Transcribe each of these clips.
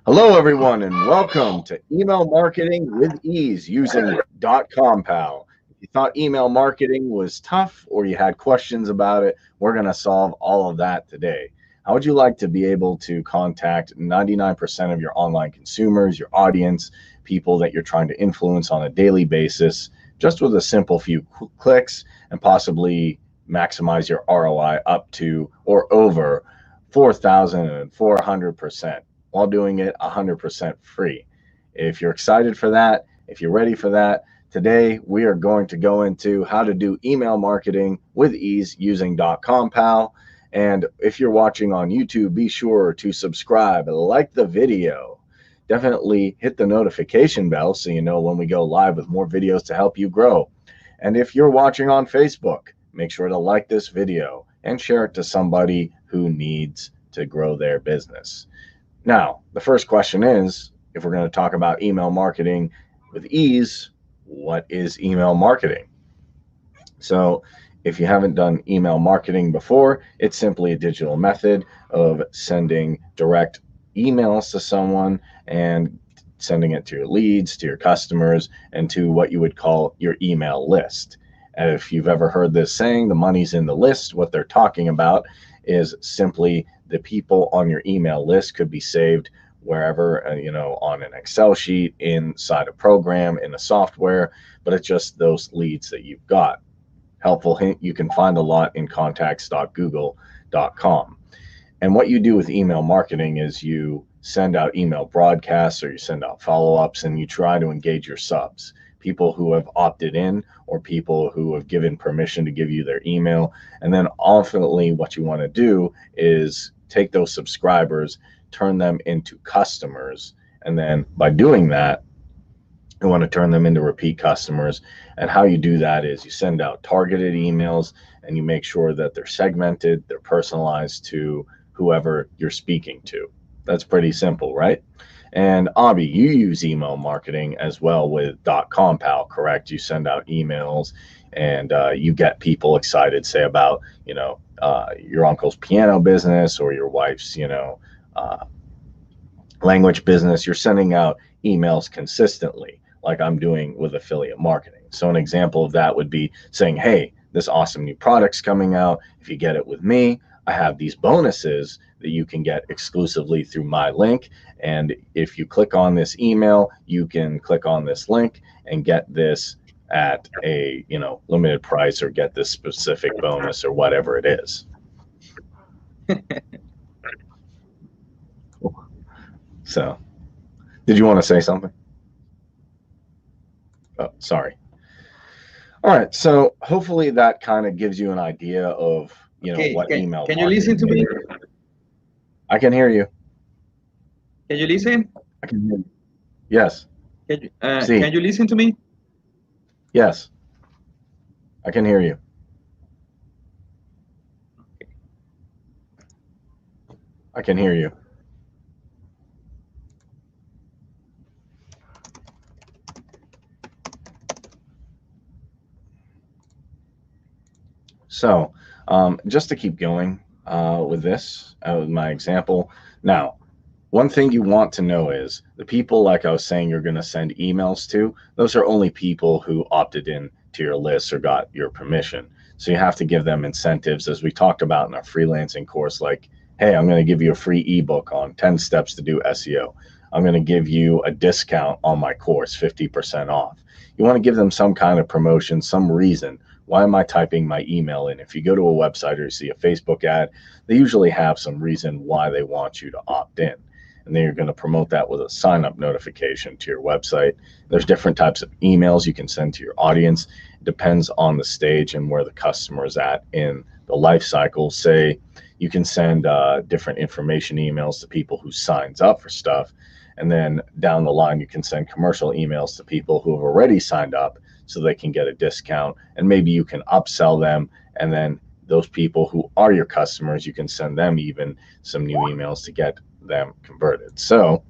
Hello, everyone, and welcome to Email Marketing with Ease using Dotcompal. If you thought email marketing was tough or you had questions about it, we're going to solve all of that today. How would you like to be able to contact 99% of your online consumers, your audience, people that you're trying to influence on a daily basis, just with a simple few clicks and possibly maximize your ROI up to or over 4,400%? While doing it 100% free. If you're excited for that, if you're ready for that, today we are going to go into how to do email marketing with ease using Dotcompal. And if you're watching on YouTube, be sure to subscribe, like the video. Definitely hit the notification bell so you know when we go live with more videos to help you grow. And if you're watching on Facebook, make sure to like this video and share it to somebody who needs to grow their business. Now, the first question is, if we're going to talk about email marketing with ease, what is email marketing? So if you haven't done email marketing before, it's simply a digital method of sending direct emails to someone and sending it to your leads, to your customers, and to what you would call your email list. And if you've ever heard this saying, the money's in the list, what they're talking about is simply the people on your email list could be saved wherever, on an Excel sheet, inside a program, in a software, but it's just those leads that you've got. Helpful hint, you can find a lot in contacts.google.com. And what you do with email marketing is you send out email broadcasts or you send out follow-ups and you try to engage your subs, people who have opted in or people who have given permission to give you their email. And then ultimately what you want to do is take those subscribers, turn them into customers. And then by doing that, you want to turn them into repeat customers. And how you do that is you send out targeted emails and you make sure that they're segmented, they're personalized to whoever you're speaking to. That's pretty simple, right? And Abby, you use email marketing as well with Dotcompal, correct? You send out emails and you get people excited, say about, your uncle's piano business or your wife's, language business. You're sending out emails consistently, like I'm doing with affiliate marketing. So an example of that would be saying, hey, this awesome new product's coming out. If you get it with me, I have these bonuses that you can get exclusively through my link. And if you click on this email, you can click on this link and get this at a limited price or get this specific bonus or whatever it is. So, did you want to say something? Oh, sorry. All right. So hopefully that kind of gives you an idea of what email. Can you listen to me? I can hear you. Can you listen? I can hear you. Yes. Can you listen to me? Yes. I can hear you. I can hear you. So just to keep going with this, with my example. Now, one thing you want to know is the people, like I was saying, you're going to send emails to, those are only people who opted in to your list or got your permission. So you have to give them incentives, as we talked about in our freelancing course, like, hey, I'm going to give you a free ebook on 10 steps to do SEO. I'm going to give you a discount on my course, 50% off. You want to give them some kind of promotion, some reason. Why am I typing my email in? If you go to a website or you see a Facebook ad, they usually have some reason why they want you to opt in. And then you're going to promote that with a sign-up notification to your website. There's different types of emails you can send to your audience. It depends on the stage and where the customer is at in the life cycle. Say you can send different information emails to people who signs up for stuff. And then down the line, you can send commercial emails to people who have already signed up so they can get a discount. And maybe you can upsell them. And then those people who are your customers, you can send them even some new emails to get them converted. So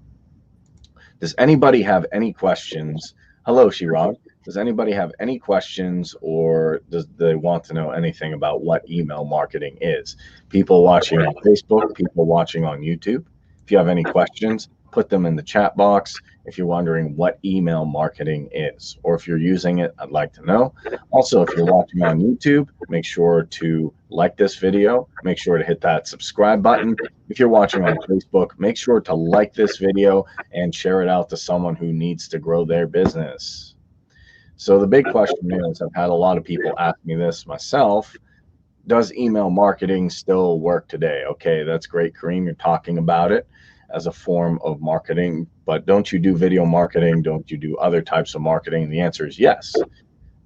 does anybody have any questions? Hello, Shirag. Does anybody have any questions, or does they want to know anything about what email marketing is? People watching on Facebook, people watching on YouTube. If you have any questions, put them in the chat box if you're wondering what email marketing is, or if you're using it, I'd like to know. Also, if you're watching on YouTube, make sure to like this video, make sure to hit that subscribe button. If you're watching on Facebook, make sure to like this video and share it out to someone who needs to grow their business. So the big question is, I've had a lot of people ask me this myself, does email marketing still work today? Okay, that's great, Kareem, you're talking about it as a form of marketing, but don't you do video marketing? Don't you do other types of marketing? And the answer is yes.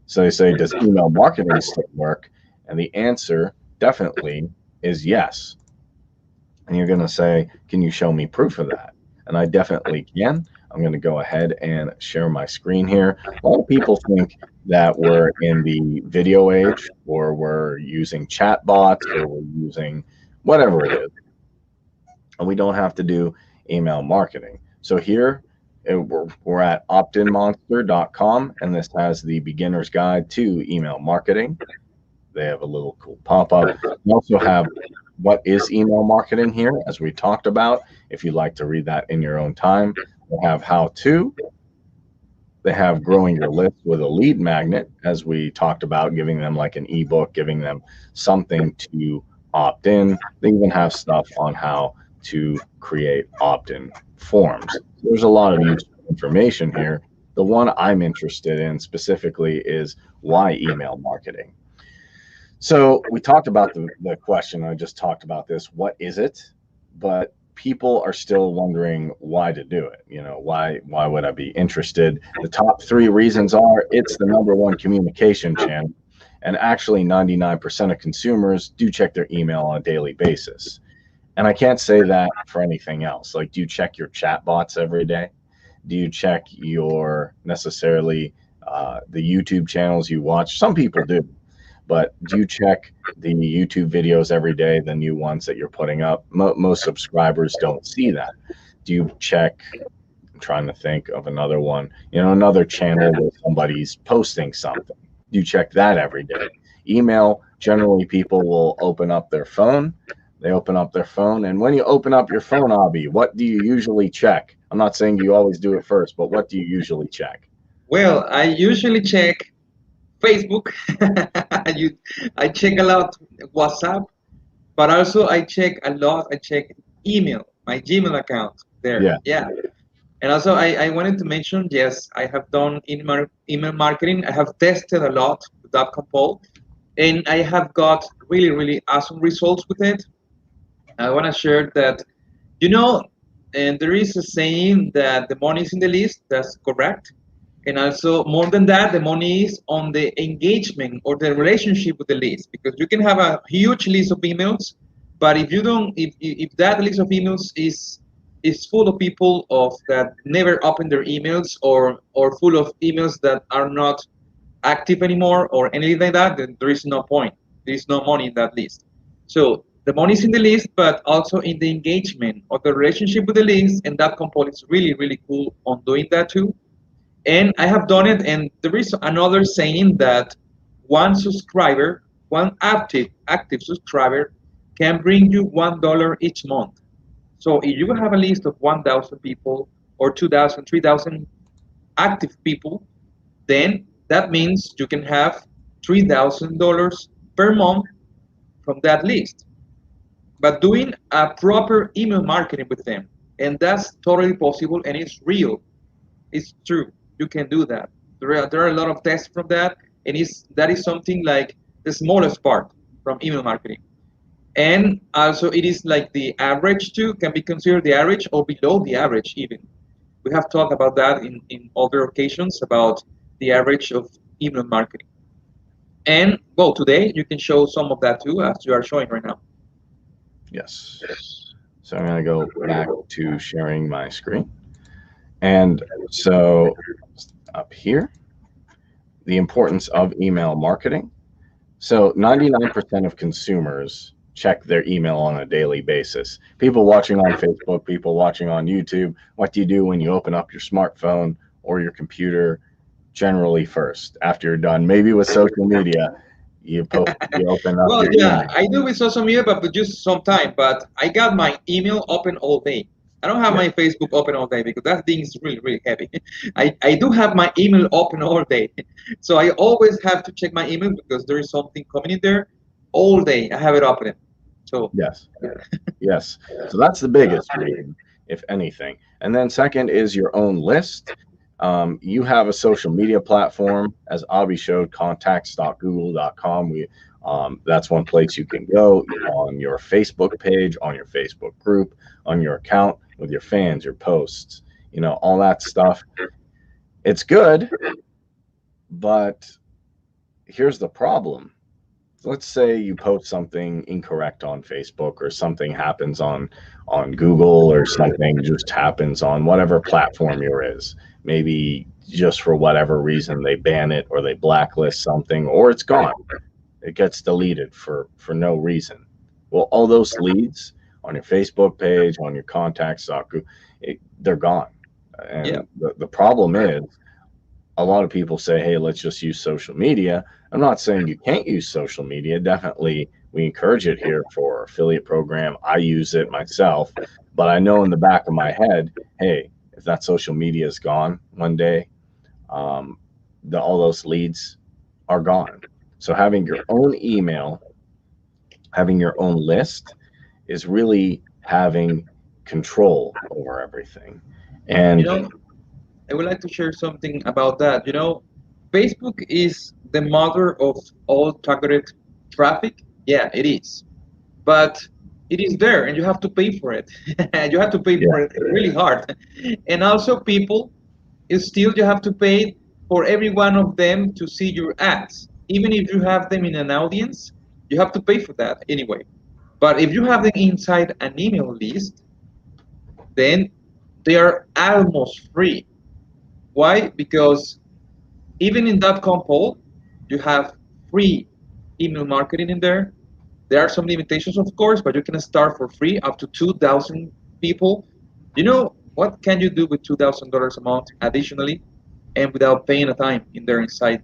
So they say, does email marketing still work? And the answer definitely is yes. And you're going to say, can you show me proof of that? And I definitely can. I'm going to go ahead and share my screen here. A lot of people think that we're in the video age, or we're using chat bots, or we're using whatever it is, and we don't have to do email marketing. So here we're at optinmonster.com, and this has the beginner's guide to email marketing. They have a little cool pop-up. We also have what is email marketing here, as we talked about, if you'd like to read that in your own time. They have how to. They have growing your list with a lead magnet, as we talked about, giving them like an ebook, giving them something to opt in. They even have stuff on how to create opt-in forms. There's a lot of useful information here. The one I'm interested in specifically is why email marketing. So we talked about the question, I just talked about this, what is it? But people are still wondering why to do it. You know, why would I be interested? The top 3 reasons are, it's the #1 communication channel. And actually 99% of consumers do check their email on a daily basis. And I can't say that for anything else. Like, do you check your chat bots every day? Do you check your necessarily the YouTube channels you watch? Some people do. But do you check the YouTube videos every day, the new ones that you're putting up? Most subscribers don't see that. Do you check, I'm trying to think of another one, you know, another channel where somebody's posting something? Do you check that every day? Email, generally people will open up their phone. They open up their phone. And when you open up your phone, Abhi, what do you usually check? I'm not saying you always do it first, but what do you usually check? Well, I usually check Facebook. I check a lot WhatsApp, but also I check email, my Gmail account there. Yeah. And also I wanted to mention, yes, I have done email marketing. I have tested a lot with Dotcompal, and I have got really, really awesome results with it. I want to share that, you know, and there is a saying that the money is in the list. That's correct. And also, more than that, the money is on the engagement or the relationship with the list, because you can have a huge list of emails, but if you don't, if that list of emails is full of people that never open their emails, or full of emails that are not active anymore, or anything like that, then there is no point. There is no money in that list. So the money is in the list, but also in the engagement of the relationship with the list, and that component is really, really cool on doing that too. And I have done it, and there is another saying that one subscriber, one active subscriber, can bring you $1 each month. So if you have a list of 1,000 people, or 2,000, 3,000 active people, then that means you can have $3,000 per month from that list. But doing a proper email marketing with them, and that's totally possible, and it's real. It's true. You can do that. There are a lot of tests from that, and that is something like the smallest part from email marketing. And also, it is like the average too, can be considered the average or below the average even. We have talked about that in other occasions, about the average of email marketing. And well, today you can show some of that too, as you are showing right now. Yes. So I'm going to go back to sharing my screen. And so up here, the importance of email marketing. So 99% of consumers check their email on a daily basis. People watching on Facebook, people watching on YouTube, what do you do when you open up your smartphone or your computer? Generally first, after you're done, maybe with social media, you open up. Well, yeah, email. I do with social media, but just some time. But I got my email open all day. I don't have my Facebook open all day because that thing is really, really heavy. I do have my email open all day. So I always have to check my email because there is something coming in there all day. I have it open. So Yes. Yes. So that's the biggest reason, if anything. And then second is your own list. You have a social media platform, as Avi showed, contacts.google.com. That's one place you can go on your Facebook page, on your Facebook group, on your account with your fans, your posts, all that stuff. It's good, but here's the problem. Let's say you post something incorrect on Facebook, or something happens on Google, or something just happens on whatever platform you're is. Maybe just for whatever reason they ban it, or they blacklist something, or it's gone. It gets deleted for no reason. Well, all those leads on your Facebook page, on your contacts, they're gone. And the problem is, a lot of people say, hey, let's just use social media. I'm not saying you can't use social media. Definitely, we encourage it here for our affiliate program. I use it myself, but I know in the back of my head, hey, if that social media is gone one day, all those leads are gone. So having your own email, having your own list is really having control over everything. And I would like to share something about that. Facebook is the mother of all targeted traffic. Yeah, it is. But it is there and you have to pay for it. You have to pay for it really hard. And also people, still you have to pay for every one of them to see your ads. Even if you have them in an audience, you have to pay for that anyway. But if you have them inside an email list, then they are almost free. Why? Because even in Dotcompal, you have free email marketing in there. There are some limitations, of course, but you can start for free up to 2,000 people. You know what can you do with $2,000 a month additionally, and without paying a time in there inside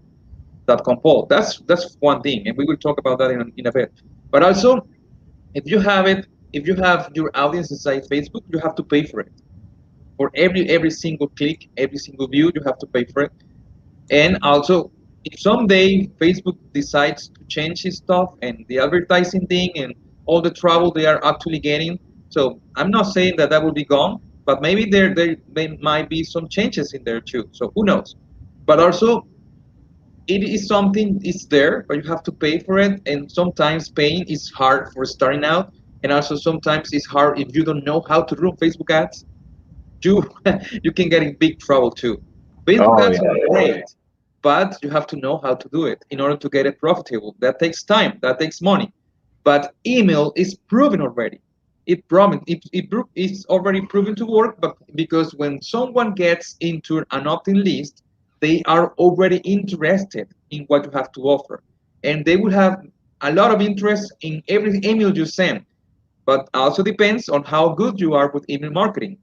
Dotcompal? That's one thing, and we will talk about that in a bit. But also, if you have your audience inside Facebook, you have to pay for it. For every single click, every single view, you have to pay for it. And also, if someday Facebook decides to change its stuff and the advertising thing and all the trouble they are actually getting, so I'm not saying that will be gone, but maybe there might be some changes in there too. So who knows? But also, it is something it's there, but you have to pay for it, and sometimes paying is hard for starting out, and also sometimes it's hard if you don't know how to run Facebook ads. You you can get in big trouble too. Facebook ads are great, but you have to know how to do it in order to get it profitable. That takes time, that takes money. But email is proven already. It's already proven to work, but because when someone gets into an opt-in list, they are already interested in what you have to offer. And they will have a lot of interest in every email you send. But also depends on how good you are with email marketing.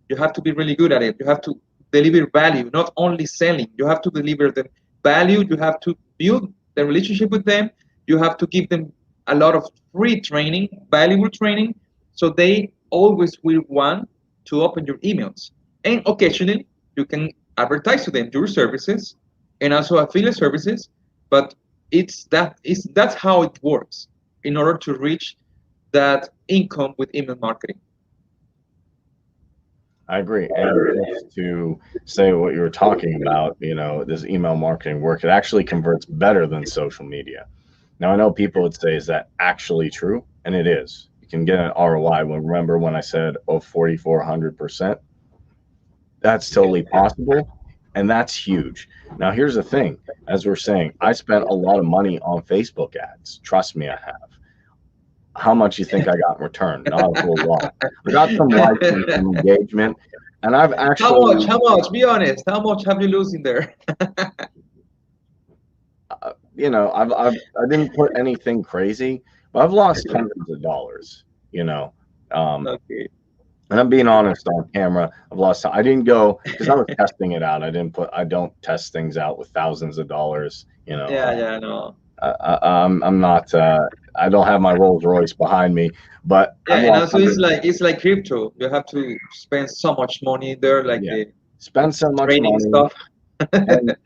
You have to be really good at it. You have to deliver value, not only selling. You have to deliver the value. You have to build the relationship with them. You have to give them a lot of free training, valuable training, so they always will want to open your emails. And occasionally, you can advertise to them your services and also affiliate services. But that's how it works in order to reach that income with email marketing. I agree. And just to say what you were talking about, this email marketing work, it actually converts better than social media. Now, I know people would say, is that actually true? And it is. You can get an ROI. Remember when I said, 4,400%? That's totally possible. And that's huge. Now, here's the thing. As we're saying, I spent a lot of money on Facebook ads. Trust me, I have. How much you think I got in return? Not a whole lot. I got some likes and some engagement, and I've actually. How much? Be honest. How much have you losing there? I didn't put anything crazy, but I've lost hundreds of dollars. Okay. And I'm being honest on camera. I've lost. I didn't go because I was testing it out. I don't test things out with thousands of dollars. Yeah, no. I'm not. I don't have my Rolls Royce behind me, but Yeah, I've and lost also hundred. it's like crypto. You have to spend so much money there, like Yeah, the spend so much training money, stuff. and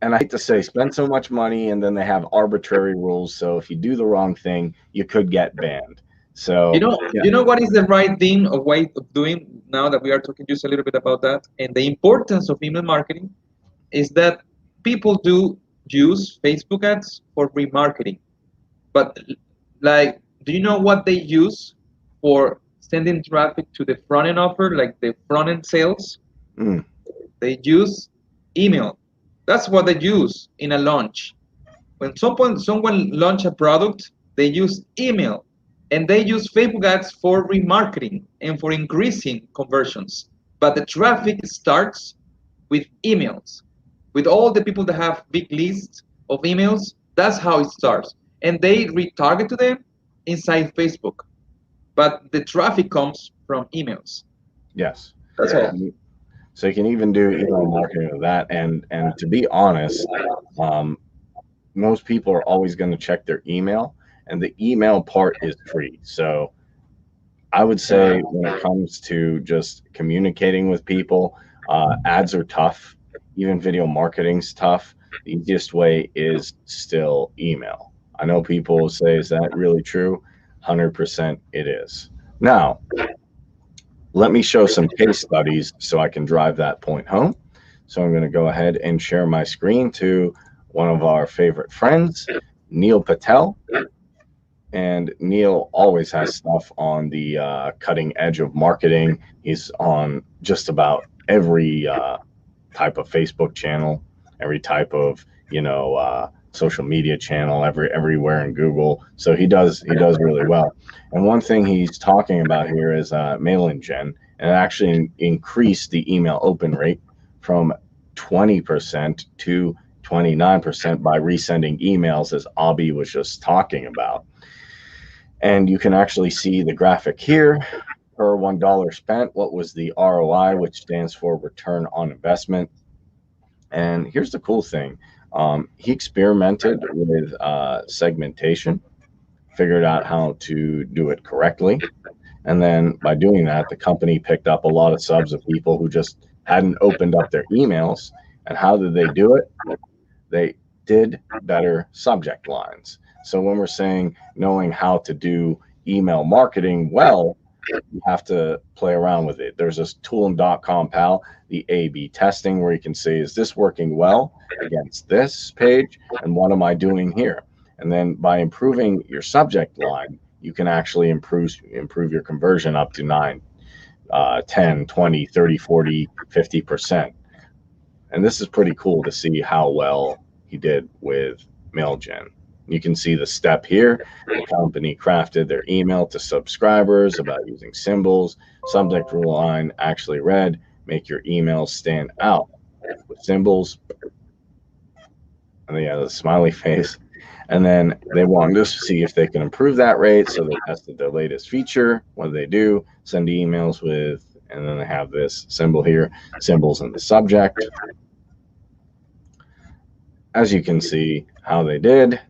and I hate to say, spend so much money, and then they have arbitrary rules. So if you do the wrong thing, you could get banned. So yeah, You know what is the right thing or way of doing now that we are talking just a little bit about that and the importance of email marketing is that people do use Facebook ads for remarketing. But like, do you know what they use for sending traffic to the front end offer, like the front end sales? mm, They use email. That's what they use in a launch. When someone launch a product, they use email and they use Facebook ads for remarketing and for increasing conversions. But the traffic starts with emails. With all the people that have big lists of emails, that's how it starts. And they retarget to them inside Facebook. But the traffic comes from emails. yes. That's all. So you can even do email marketing with that. And to be honest, um, most people are always going to check their email, and the email part is free. So I would say when it comes to just communicating with people, ads are tough. Even video marketing's tough. The easiest way is still email. I know people will say, is that really true? 100% it is. Now, let me show some case studies so I can drive that point home. So I'm going to go ahead and share my screen to one of our favorite friends, Neil Patel. And Neil always has stuff on the cutting edge of marketing. He's on just about every type of Facebook channel, every type of social media channel, everywhere in Google. So he does really well. And one thing he's talking about here is mail-in gen, and it actually increased the email open rate from 20% to 29% by resending emails, as Abby was just talking about. And you can actually see the graphic here. Per $1 spent, what was the ROI, which stands for return on investment. And here's the cool thing. He experimented with segmentation, figured out how to do it correctly. And then by doing that, the company picked up a lot of subs of people who just hadn't opened up their emails. And how did they do it? They did better subject lines. So when we're saying knowing how to do email marketing well, you have to play around with it. There's this tool in Dotcompal, the A/B testing, where you can say, is this working well against this page? And what am I doing here? And then by improving your subject line, you can actually improve your conversion up to 9, 10, 20, 30, 40, 50%. And this is pretty cool to see how well he did with MailGen. You can see the step here. The company crafted their email to subscribers about using symbols. Subject line actually read, make your email stand out with symbols. And they had a smiley face. And then they wanted to see if they can improve that rate. So they tested their latest feature. What do they do? Send emails with, and then they have this symbol here, symbols in the subject. As you can see how they did,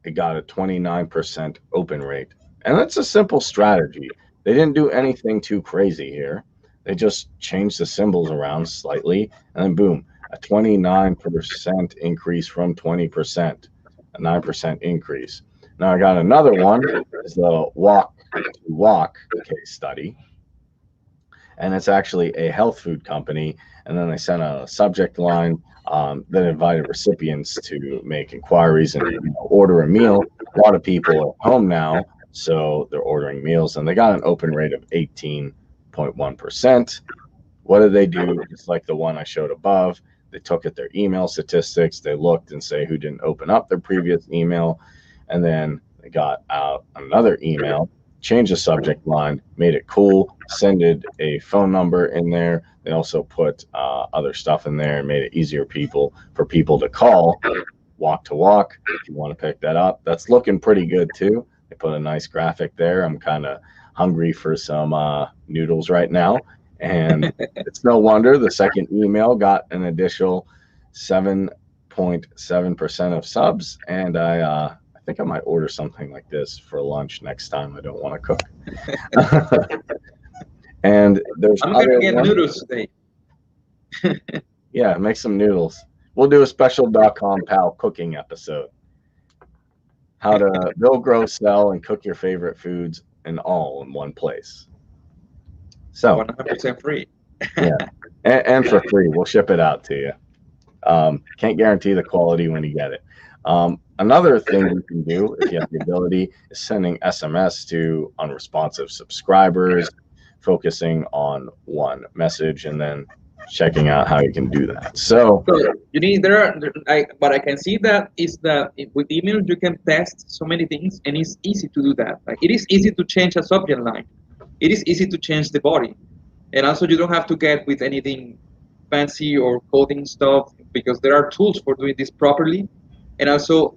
it got a 29% open rate. And that's a simple strategy. They didn't do anything too crazy here. They just changed the symbols around slightly, and then boom, a 29% increase from 20%, a 9% increase. Now I got another one, is the walk to walk case study. And it's actually a health food company. And then they sent a subject line that invited recipients to make inquiries and order a meal. A lot of people are home now, so they're ordering meals, and they got an open rate of 18.1%. What did they do? Just like the one I showed above, they took at their email statistics, they looked and say who didn't open up their previous email, and then they got out another email, changed the subject line, made it cool, sended a phone number in there. They also put other stuff in there and made it easier for people to call, walk to walk. If you want to pick that up, that's looking pretty good too. They put a nice graphic there. I'm kind of hungry for some noodles right now. And it's no wonder the second email got an additional 7% 8.7% of subs, and I think I might order something like this for lunch next time I don't want to cook. And there's I'm gonna get noodles today. Yeah, make some noodles. We'll do a special Dotcompal cooking episode. How to build, grow, sell, and cook your favorite foods and all in one place. So 100% free. Yeah, and for free, we'll ship it out to you. Can't guarantee the quality when you get it. Another thing you can do, if you have the ability, is sending SMS to unresponsive subscribers, focusing on one message, and then checking out how you can do that. So you need but I can see that is that with email you can test so many things, and it's easy to do that. Like, it is easy to change a subject line. It is easy to change the body, and also you don't have to get with anything fancy or coding stuff, because there are tools for doing this properly. And also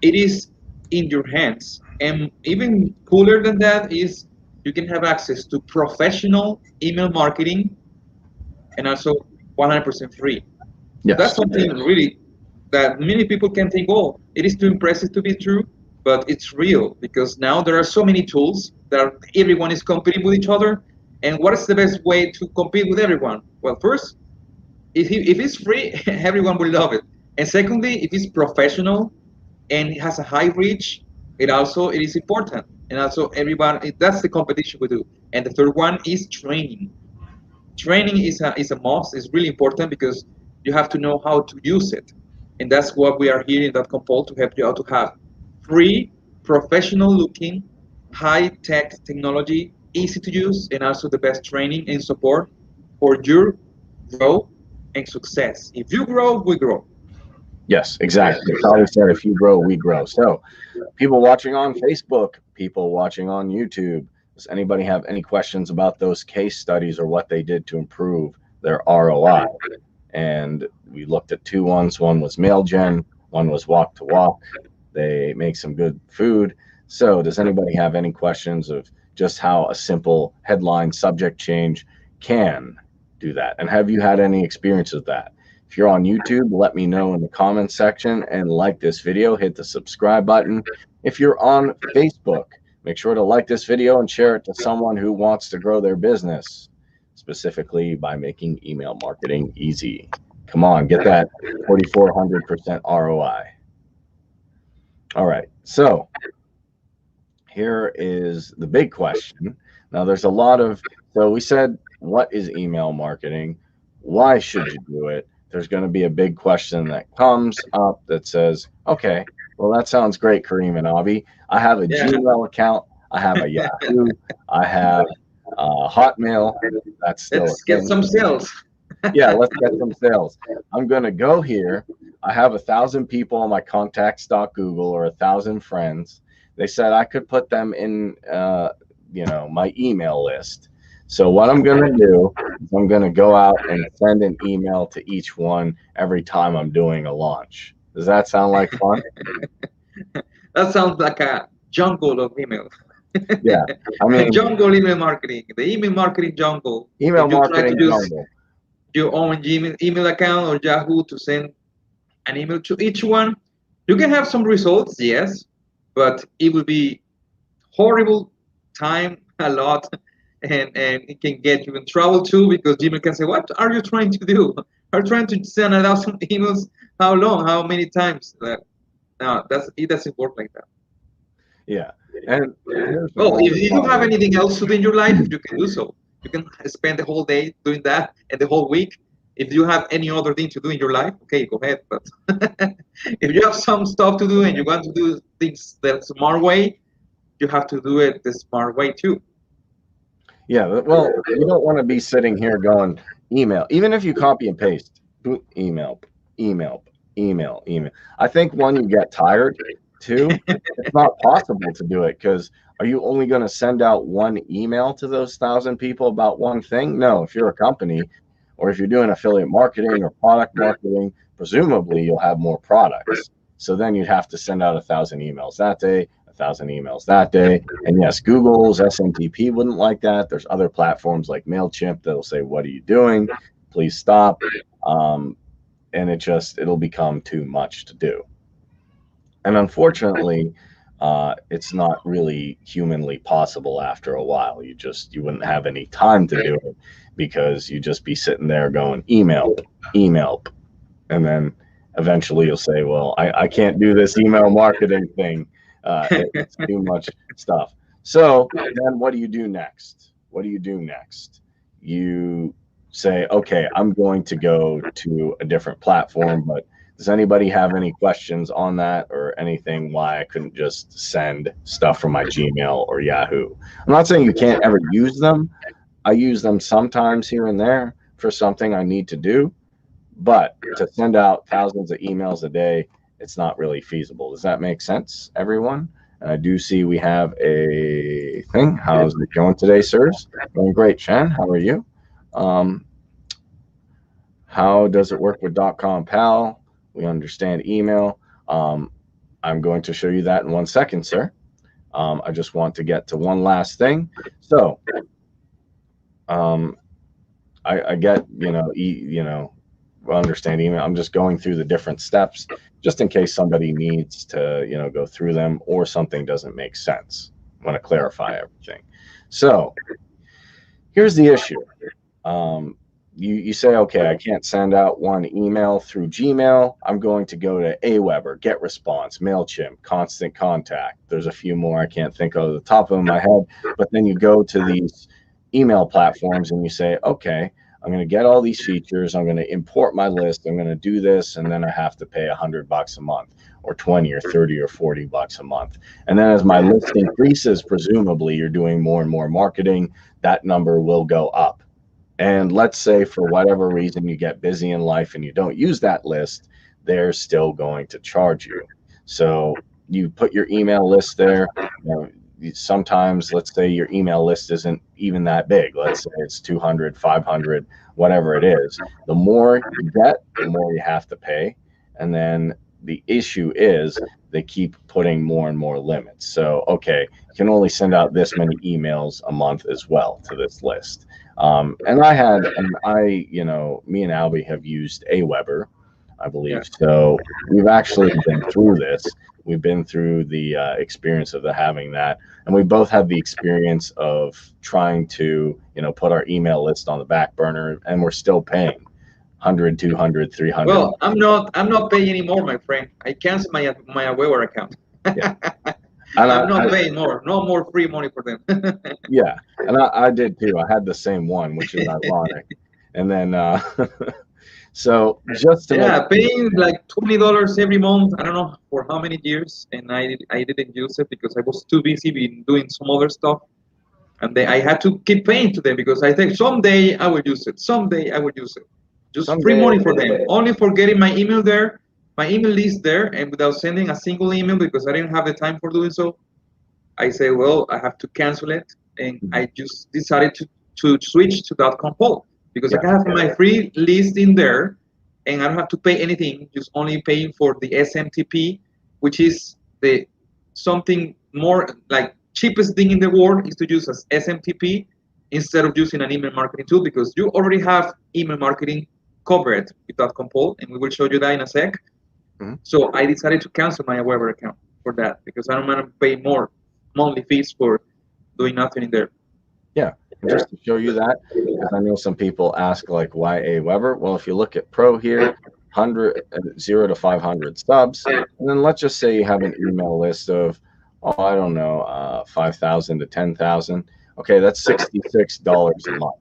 it is in your hands. And even cooler than that is you can have access to professional email marketing, and also 100% free. yes, That's something really that many people can think, oh, it is too impressive to be true, but it's real, because now there are so many tools that everyone is competing with each other. And what is the best way to compete with everyone? Well, first, if it's free, everyone will love it. And secondly, if it's professional and it has a high reach, it is important. And also that's the competition we do. And the third one is training. Training is a must. It's really important, because you have to know how to use it. And that's what we are here in Dotcompal to help you out to have free, professional looking, high tech technology, easy to use, and also the best training and support for your growth and success. If you grow, we grow. yes, exactly. Probably said, if you grow, we grow. So people watching on Facebook, people watching on YouTube, does anybody have any questions about those case studies or what they did to improve their ROI? And we looked at two ones. One was MailGen, one was Walk to Walk. They make some good food. So does anybody have any questions of just how a simple headline subject change can do that? And have you had any experience with that? If you're on YouTube, let me know in the comments section, and like this video, hit the subscribe button. If you're on Facebook, make sure to like this video and share it to someone who wants to grow their business, specifically by making email marketing easy. Come on, get that 4,400% ROI. All right, so here is the big question. Now there's a lot of, so we said, what is email marketing? Why should you do it? There's going to be a big question that comes up that says, okay, well, that sounds great, Kareem and Avi. I have a Gmail account. I have a Yahoo. I have Hotmail. That's still Let's get some sales. Yeah, let's get some sales. I'm going to go here. I have 1,000 people on my contacts.google or 1,000 friends. They said I could put them in, my email list. So what I'm going to do is I'm going to go out and send an email to each one every time I'm doing a launch. Does that sound like fun? That sounds like a jungle of email. Yeah, I mean, jungle email marketing, the email marketing jungle. Email marketing jungle. Your own Gmail email account or Yahoo to send an email to each one. You can have some results, yes, but it will be horrible time, a lot, and it can get you in trouble too, because Gmail can say, what are you trying to do? Are you trying to send 1,000 emails? How long? How many times? No, it doesn't work like that. Yeah. And if you have anything else to do in your life, you can do so. You can spend the whole day doing that, and the whole week. If you have any other thing to do in your life, okay, go ahead. But if you have some stuff to do and you want to do things the smart way, you have to do it the smart way too. Yeah, well, you don't want to be sitting here going email. Even if you copy and paste, email. I think one, you get tired. Two, it's not possible to do it, because are you only going to send out one email to those 1,000 people about one thing? No, if you're a company, or if you're doing affiliate marketing or product marketing, presumably you'll have more products. So then you'd have to send out 1,000 emails that day, 1,000 emails that day. And yes, Google's SMTP wouldn't like that. There's other platforms like MailChimp that'll say, what are you doing? Please stop. and it'll become too much to do. And unfortunately, it's not really humanly possible after a while. You wouldn't have any time to do it because you'd just be sitting there going email, email, and then eventually you'll say, well, I can't do this email marketing thing. It's too much stuff. So then what do you do next? What do you do next? You say, okay, I'm going to go to a different platform, but does anybody have any questions on that or anything why I couldn't just send stuff from my Gmail or Yahoo? I'm not saying you can't ever use them. I use them sometimes here and there for something I need to do, but to send out thousands of emails a day, it's not really feasible. Does that make sense, everyone? And I do see we have a thing. How's it going today, sirs? Going great, Shan. How are you? How does it work with Dotcompal? We understand email. I'm going to show you that in 1 second, sir. I just want to get to one last thing. So I get, understand email. I'm just going through the different steps just in case somebody needs to, go through them or something doesn't make sense. I want to clarify everything. So here's the issue. You say, okay, I can't send out one email through Gmail. I'm going to go to Aweber, GetResponse, MailChimp, Constant Contact. There's a few more I can't think of the top of my head. But then you go to these email platforms and you say, okay, I'm going to get all these features. I'm going to import my list. I'm going to do this. And then I have to pay $100 a month or 20 or 30 or 40 bucks a month. And then as my list increases, presumably you're doing more and more marketing, that number will go up. And let's say for whatever reason you get busy in life and you don't use that list, they're still going to charge you. So you put your email list there. Sometimes, let's say your email list isn't even that big. Let's say it's 200, 500, whatever it is. The more you get, the more you have to pay. And then the issue is they keep putting more and more limits. So, okay, you can only send out this many emails a month as well to this list. And me and Albie have used Aweber, I believe. Yeah. So we've actually been through this. We've been through the experience of having that. And we both have the experience of trying to, put our email list on the back burner, and we're still paying 100, 200, 300. Well, I'm not paying anymore, my friend. I canceled my Aweber account. Yeah. I'm not paying more. No more free money for them. Yeah, and I did too. I had the same one, which is ironic. And then, so just to paying like $20 every month. I don't know for how many years, and I didn't use it because I was too busy doing some other stuff, and I had to keep paying to them because I think someday I will use it. Someday I will use it. Just free money for them, only for getting my email there. My email list there, and without sending a single email because I didn't have the time for doing so, I say, well, I have to cancel it, and I just decided to switch to Dotcompal because I can have my free list in there, and I don't have to pay anything, just only paying for the SMTP, which is the something more like cheapest thing in the world is to use as SMTP instead of using an email marketing tool because you already have email marketing covered with Dotcompal, and we will show you that in a sec. So I decided to cancel my Aweber account for that because I don't want to pay more monthly fees for doing nothing in there. Yeah, just to show you that, because I know some people ask like, why Aweber? Well, if you look at Pro here, 0 to 500 subs, and then let's just say you have an email list of, 5,000 to 10,000. Okay, that's $66 a month.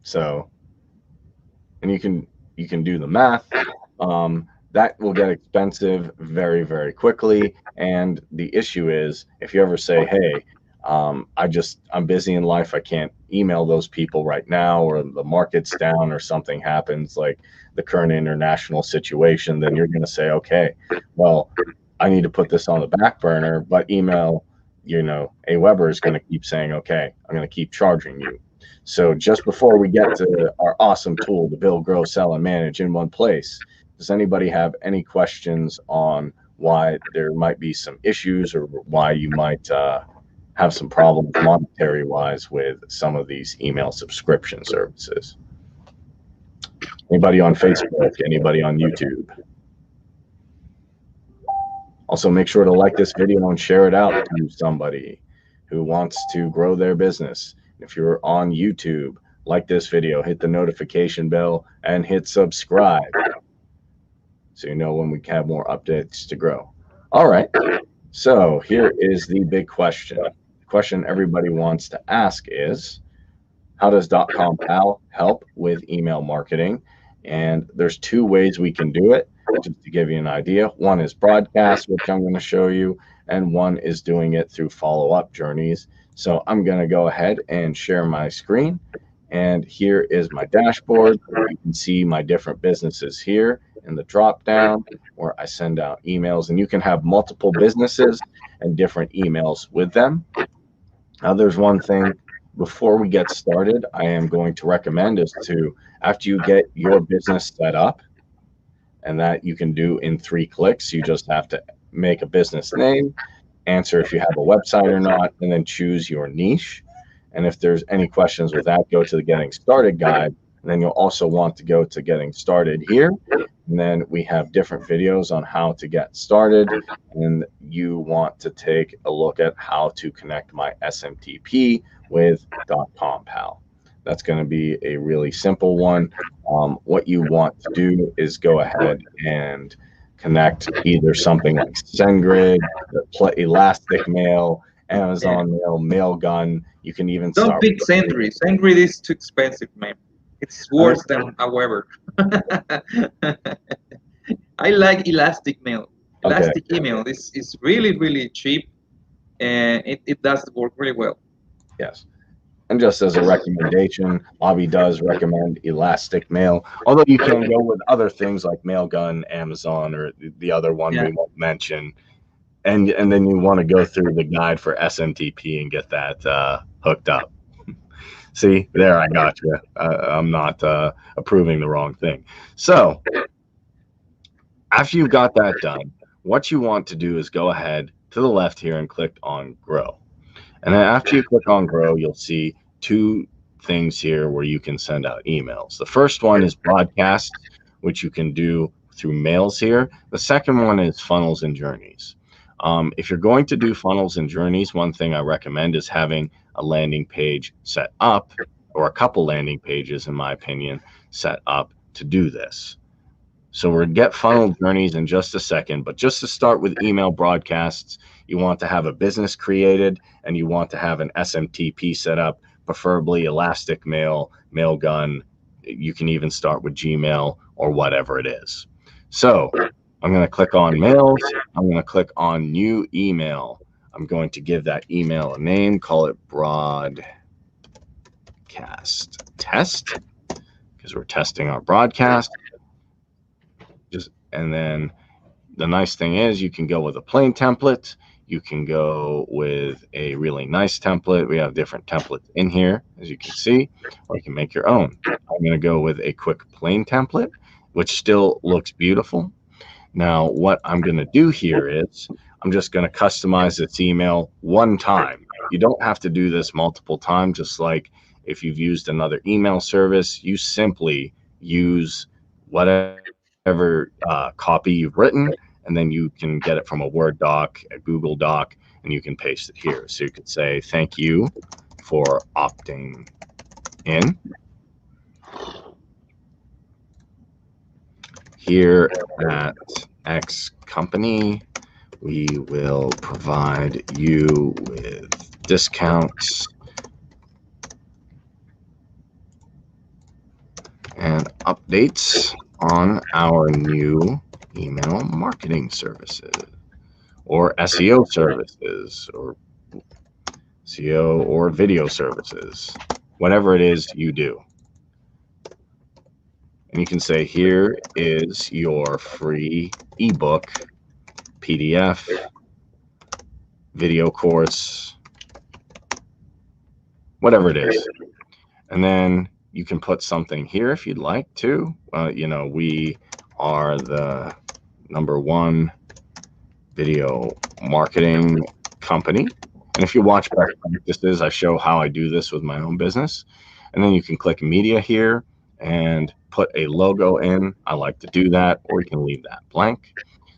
So, and you can do the math. That will get expensive very, very quickly. And the issue is, if you ever say, hey, I'm busy in life, I can't email those people right now, or the market's down or something happens like the current international situation, then you're going to say, okay, well, I need to put this on the back burner, but email, Aweber is going to keep saying, okay, I'm going to keep charging you. So just before we get to our awesome tool to build, grow, sell, and manage in one place, does anybody have any questions on why there might be some issues or why you might have some problems monetary-wise with some of these email subscription services? Anybody on Facebook? Anybody on YouTube? Also, make sure to like this video and share it out to somebody who wants to grow their business. If you're on YouTube, like this video, hit the notification bell, and hit subscribe so you know when we have more updates to grow. All right, so here is the big question. The question everybody wants to ask is, how does Dotcompal help with email marketing? And there's two ways we can do it, just to give you an idea. One is broadcast, which I'm going to show you, and one is doing it through follow-up journeys. So I'm going to go ahead and share my screen. And here is my dashboard. You can see my different businesses here in the drop down where I send out emails, and you can have multiple businesses and different emails with them. Now, there's one thing before we get started, I am going to recommend is to, after you get your business set up, and that you can do in 3 clicks, you just have to make a business name, answer if you have a website or not, and then choose your niche. And if there's any questions with that, go to the Getting Started guide. And then you'll also want to go to Getting Started here. And then we have different videos on how to get started. And you want to take a look at how to connect my SMTP with Dotcompal. That's going to be a really simple one. What you want to do is go ahead and connect either something like SendGrid, Elastic Mail, Amazon Mail, Mailgun. You can even Don't start pick SendGrid. SendGrid is too expensive, man. It's worse than however. I like Elastic Mail. Elastic Email is really, really cheap, and it does work really well. Yes. And just as a recommendation, Bobby does recommend Elastic Mail, although you can go with other things like Mailgun, Amazon, or the other one we won't mention. And then you want to go through the guide for SMTP and get that hooked up. See, there, I got you. I'm not approving the wrong thing. So after you've got that done, what you want to do is go ahead to the left here and click on Grow. And then after you click on Grow, you'll see 2 things here where you can send out emails. The first one is broadcast, which you can do through mails here. The second one is funnels and journeys. If you're going to do funnels and journeys, one thing I recommend is having a landing page set up, or a couple landing pages, in my opinion, set up to do this. So we'll get funnel journeys in just a second, but just to start with email broadcasts, you want to have a business created and you want to have an SMTP set up, preferably Elastic Mail, Mailgun. You can even start with Gmail or whatever it is. So I'm going to click on mails. I'm going to click on new email. I'm going to give that email a name, call it broadcast test, because we're testing our broadcast. And then the nice thing is you can go with a plain template. You can go with a really nice template. We have different templates in here, as you can see, or you can make your own. I'm going to go with a quick plain template, which still looks beautiful. Now, what I'm going to do here is I'm just going to customize this email one time. You don't have to do this multiple times, just like if you've used another email service, you simply use whatever copy you've written, and then you can get it from a Word doc, a Google doc, and you can paste it here. So you could say, thank you for opting in. Here at X company, we will provide you with discounts and updates on our new email marketing services, or SEO services, or SEO or video services, whatever it is you do. And you can say, here is your free ebook, PDF, video course, whatever it is. And then you can put something here if you'd like to. You know, we are the #1 video marketing company. And if you watch best practices, I show how I do this with my own business. And then you can click media here, and put a logo in. I like to do that, or you can leave that blank.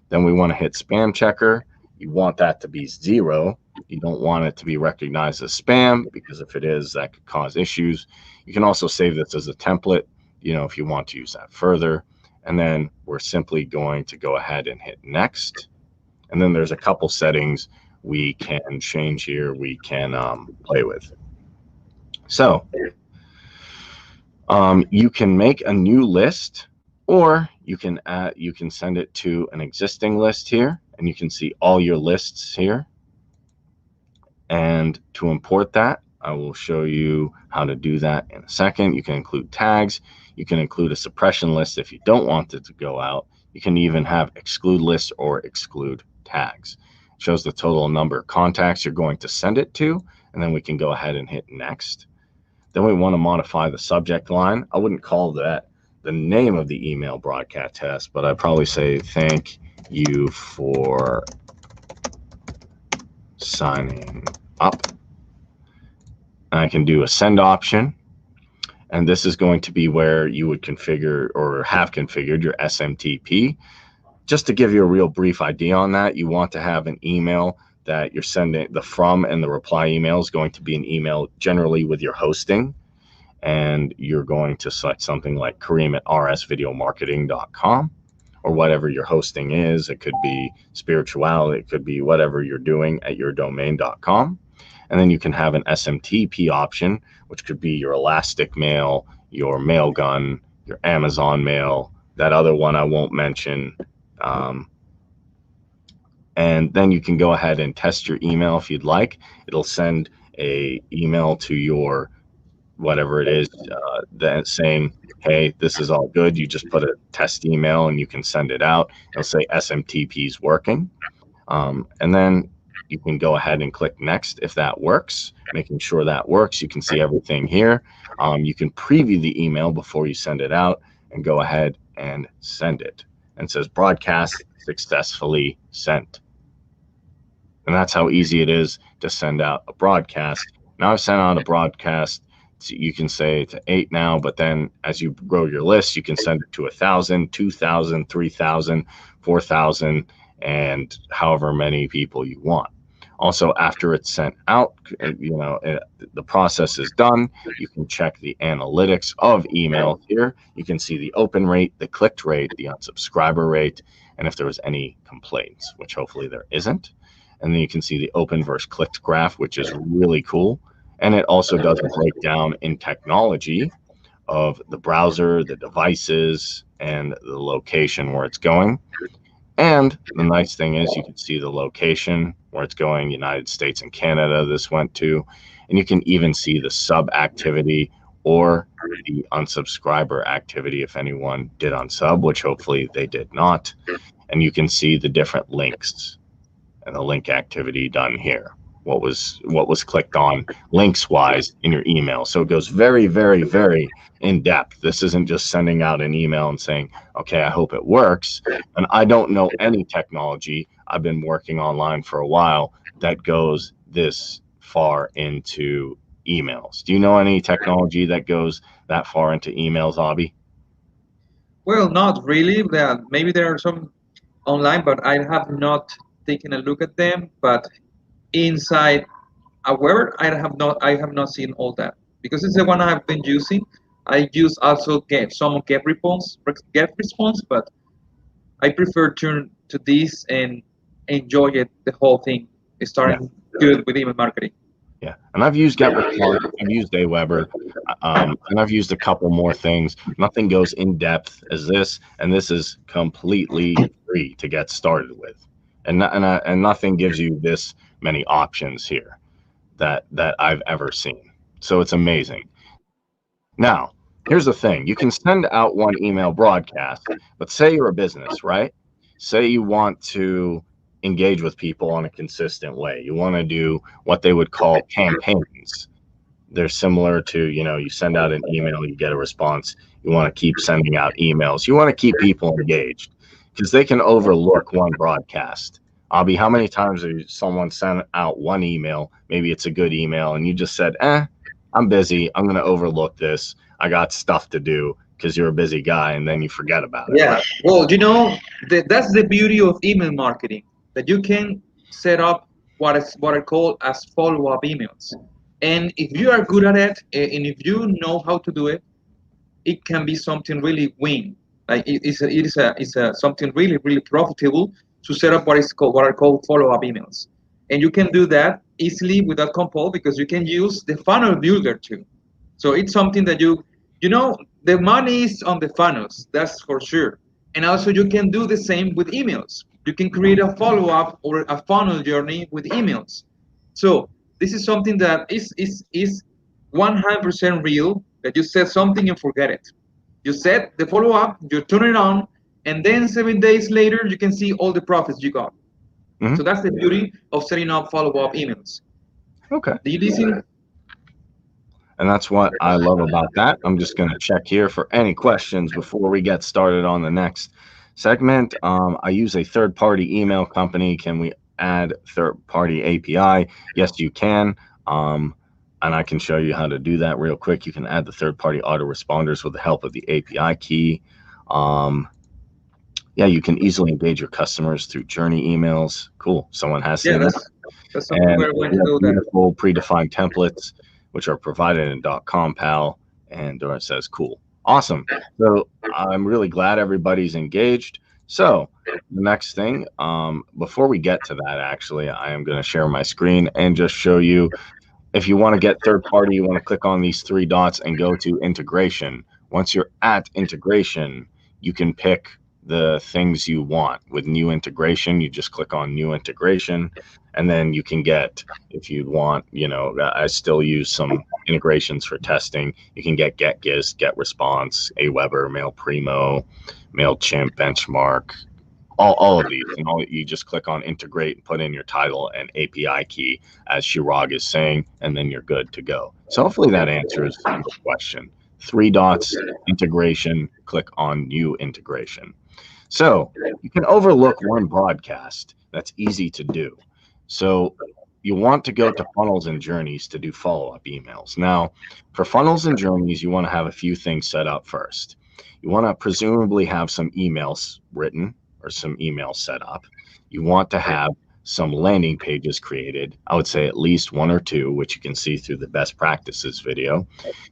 Then we want to hit spam checker. You want that to be 0. You don't want it to be recognized as spam, because if it is, that could cause issues. You can also save this as a template, if you want to use that further. And then we're simply going to go ahead and hit next. And then there's a couple settings we can change here, we can play with. So you can make a new list, or you can send it to an existing list here, and you can see all your lists here. And to import that, I will show you how to do that in a second. You can include tags. You can include a suppression list if you don't want it to go out. You can even have exclude lists or exclude tags. It shows the total number of contacts you're going to send it to, and then we can go ahead and hit next. Then we want to modify the subject line. I wouldn't call that the name of the email broadcast test, but I'd probably say thank you for signing up. And I can do a send option, and this is going to be where you would configure or have configured your SMTP. Just to give you a real brief idea on that, you want to have an email that you're sending, the from and the reply email is going to be an email generally with your hosting, and you're going to select something like Kareem@rsvideomarketing.com, or whatever your hosting is. It could be spirituality, it could be whatever you're doing at your domain.com. And then you can have an SMTP option, which could be your Elastic Mail, your Mailgun, your Amazon Mail, that other one I won't mention. And then you can go ahead and test your email if you'd like. It'll send a email to your whatever it is, that saying, hey, this is all good. You just put a test email and you can send it out. It'll say SMTP is working. And then you can go ahead and click next if that works, making sure that works. You can see everything here. You can preview the email before you send it out and go ahead and send it. And it says broadcast successfully sent. And that's how easy it is to send out a broadcast. Now I've sent out a broadcast. You can say to 8 now, but then as you grow your list, you can send it to 1,000, 2,000, 3,000, 4,000, and however many people you want. Also, after it's sent out, the process is done. You can check the analytics of email here. You can see the open rate, the clicked rate, the unsubscriber rate, and if there was any complaints, which hopefully there isn't. And then you can see the open versus clicked graph, which is really cool. And it also does a breakdown in technology of the browser, the devices, and the location where it's going. And the nice thing is you can see the location where it's going, United States and Canada this went to, and you can even see the sub activity or the unsubscriber activity if anyone did unsub, which hopefully they did not. And you can see the different links and the link activity done here. What was clicked on links wise in your email. So it goes very, very, very in depth. This isn't just sending out an email and saying, okay, I hope it works. And I don't know any technology, I've been working online for a while, that goes this far into emails. Do you know any technology that goes that far into emails, Abhi? Well, not really. Maybe there are some online, but I have not taken a look at them. But inside However, I have not seen all that because it's the one I have been using. I use also some get response, but I prefer turn to this and enjoy it, the whole thing, starting good with email marketing. Yeah, and I've used GetResponse, I've used Aweber, and I've used a couple more things. Nothing goes in depth as this, and this is completely free to get started with, and nothing gives you this many options here that I've ever seen. So it's amazing. Now, here's the thing. You can send out one email broadcast, but say you're a business, right? Say you want to engage with people on a consistent way. You want to do what they would call campaigns. They're similar to, you send out an email, you get a response. You want to keep sending out emails. You want to keep people engaged because they can overlook one broadcast. Abhi, how many times have someone sent out one email, maybe it's a good email, and you just said, I'm busy, I'm going to overlook this, I got stuff to do, because you're a busy guy, and then you forget about it. Yeah. Well, you know, that's the beauty of email marketing, that you can set up what I call as follow-up emails. And if you are good at it, and if you know how to do it, it can be something really win. Like it is something really profitable to set up what are called follow-up emails. And you can do that easily with Dotcompal, because you can use the funnel builder too. So it's something that you know, the money is on the funnels, that's for sure. And also you can do the same with emails. You can create a follow-up or a funnel journey with emails. So this is something that is 100% real, that you set something and forget it. You set the follow-up, you turn it on, and then 7 days later you can see all the profits you got. Mhm. So that's the beauty of setting up follow-up emails. Okay. Do you listen? And that's what I love about that. I'm just going to check here for any questions before we get started on the next segment. I use a third-party email company. Can we add third-party API? Yes, you can. And I can show you how to do that real quick. You can add the third-party autoresponders with the help of the API key. Yeah, you can easily engage your customers through journey emails. Cool. Someone has Yeah, seen that. that's something And we're going to we have do that. beautiful predefined templates, which are provided in Dotcompal, and it says cool. Awesome. So I'm really glad everybody's engaged. So the next thing, before we get to that, actually, I am going to share my screen and just show you, if you want to get third party, you want to click on these 3 dots and go to integration. Once you're at integration, you can pick the things you want. With new integration, you just click on new integration, and then you can get, if you want, you know, I still use some integrations for testing. You can get GetGist, GetResponse, Aweber, MailPrimo, MailChimp, Benchmark, all of these. And all you just click on integrate and put in your title and API key, as Chirag is saying, and then you're good to go. So hopefully that answers your question. 3 dots, integration, click on new integration. So you can overlook one broadcast. That's easy to do. So you want to go to funnels and journeys to do follow-up emails. Now, for funnels and journeys, you want to have a few things set up first. You want to presumably have some emails written or some emails set up. You want to have some landing pages created. I would say at least 1 or 2, which you can see through the best practices video.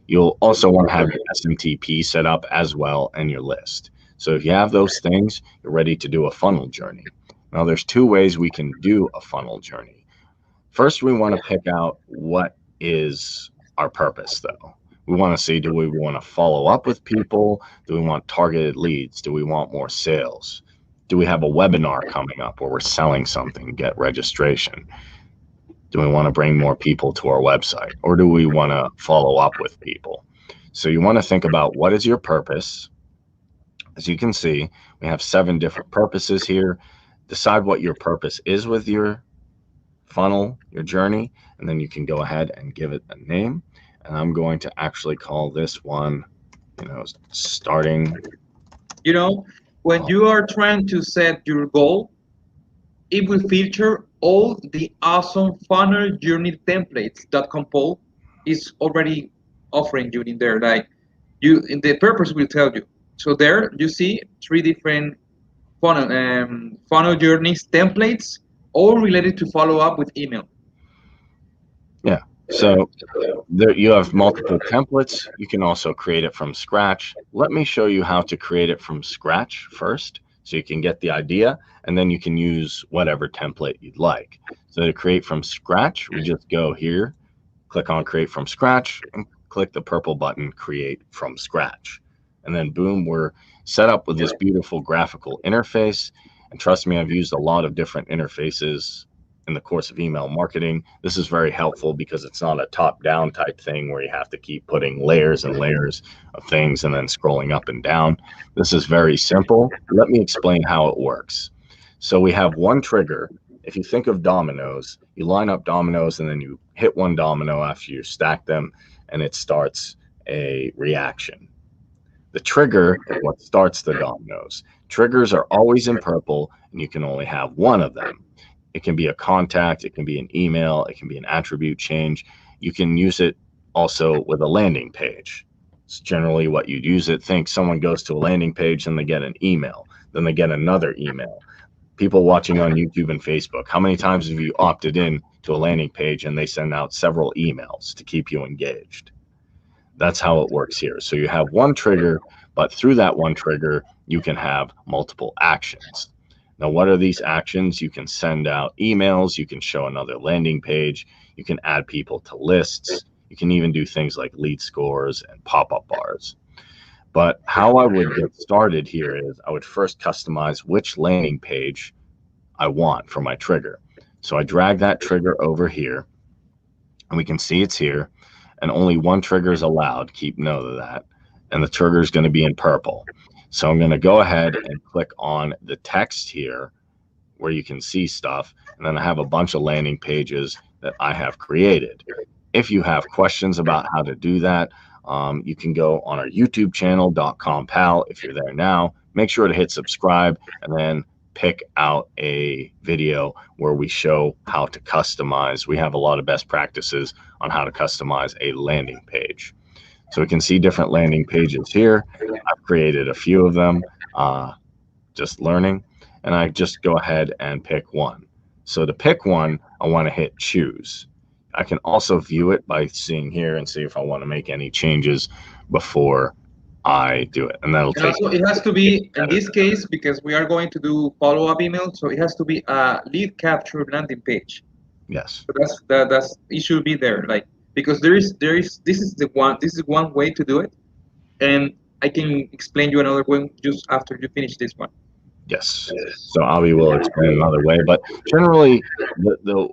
You'll also want to have your SMTP set up as well, and your list. So if you have those things, you're ready to do a funnel journey. Now there's 2 ways we can do a funnel journey. First, we want to pick out what is our purpose, though. We want to see, do we want to follow up with people? Do we want targeted leads? Do we want more sales? Do we have a webinar coming up where we're selling something, get registration? Do we want to bring more people to our website? Or do we want to follow up with people? So you want to think about, what is your purpose? As you can see, we have 7 different purposes here. Decide what your purpose is with your funnel, your journey, and then you can go ahead and give it a name. And I'm going to actually call this one, you know, starting. You know, when you are trying to set your goal, it will feature all the awesome funnel journey templates that Compal is already offering you in there. Like, you, in the purpose will tell you. So there you see 3 different funnel journeys templates, all related to follow up with email. Yeah. So there you have multiple templates. You can also create it from scratch. Let me show you how to create it from scratch first, so you can get the idea, and then you can use whatever template you'd like. So to create from scratch, we just go here, click on create from scratch, and click the purple button, create from scratch. And then boom, we're set up with this beautiful graphical interface. And trust me, I've used a lot of different interfaces in the course of email marketing. This is very helpful because it's not a top-down type thing where you have to keep putting layers and layers of things and then scrolling up and down. This is very simple. Let me explain how it works. So we have one trigger. If you think of dominoes, you line up dominoes and then you hit one domino after you stack them, and it starts a reaction. The trigger is what starts the dominoes. Triggers are always in purple, and you can only have one of them. It can be a contact, it can be an email, it can be an attribute change. You can use it also with a landing page. It's generally what you'd use it. Think someone goes to a landing page and they get an email, then they get another email. People watching on YouTube and Facebook, how many times have you opted in to a landing page and they send out several emails to keep you engaged? That's how it works here. So you have one trigger, but through that one trigger, you can have multiple actions. Now, what are these actions? You can send out emails, you can show another landing page, you can add people to lists, you can even do things like lead scores and pop-up bars. But how I would get started here is I would first customize which landing page I want for my trigger. So I drag that trigger over here, and we can see it's here, and only one trigger is allowed. Keep note of that. And the trigger is going to be in purple. So I'm going to go ahead and click on the text here where you can see stuff. And then I have a bunch of landing pages that I have created. If you have questions about how to do that, you can go on our YouTube channel, Dotcompal. If you're there now, make sure to hit subscribe and then pick out a video where we show how to customize. We have a lot of best practices on how to customize a landing page. So we can see different landing pages here. I've created a few of them, just learning, and I just go ahead and pick one. So to pick one, I want to hit choose. I can also view it by seeing here and see if I want to make any changes before I do it. And that'll take. Also, it has to be, in this case, because we are going to do follow-up email, so it has to be a lead capture landing page. Yes. So that's it should be there, like, because this is one way to do it, and I can explain you another one just after you finish this one. Yes. So Avi will explain another way, but generally,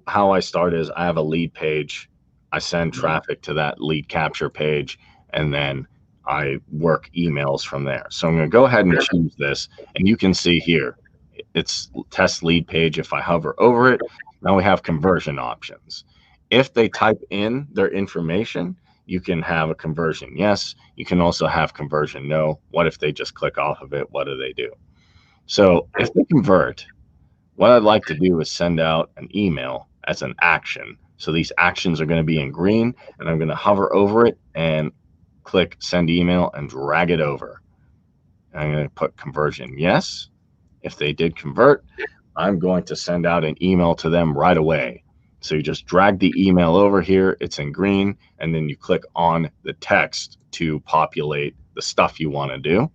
how I start is I have a lead page. I send traffic to that lead capture page, and then I work emails from there. So I'm going to go ahead and choose this, and you can see here, it's test lead page. If I hover over it, now we have conversion options. If they type in their information, you can have a conversion yes. You can also have conversion no. What if they just click off of it? What do they do? So if they convert, what I'd like to do is send out an email as an action. So these actions are going to be in green, and I'm going to hover over it and click send email and drag it over. I'm going to put conversion yes. If they did convert, I'm going to send out an email to them right away. So you just drag the email over here, it's in green, and then you click on the text to populate the stuff you want to do.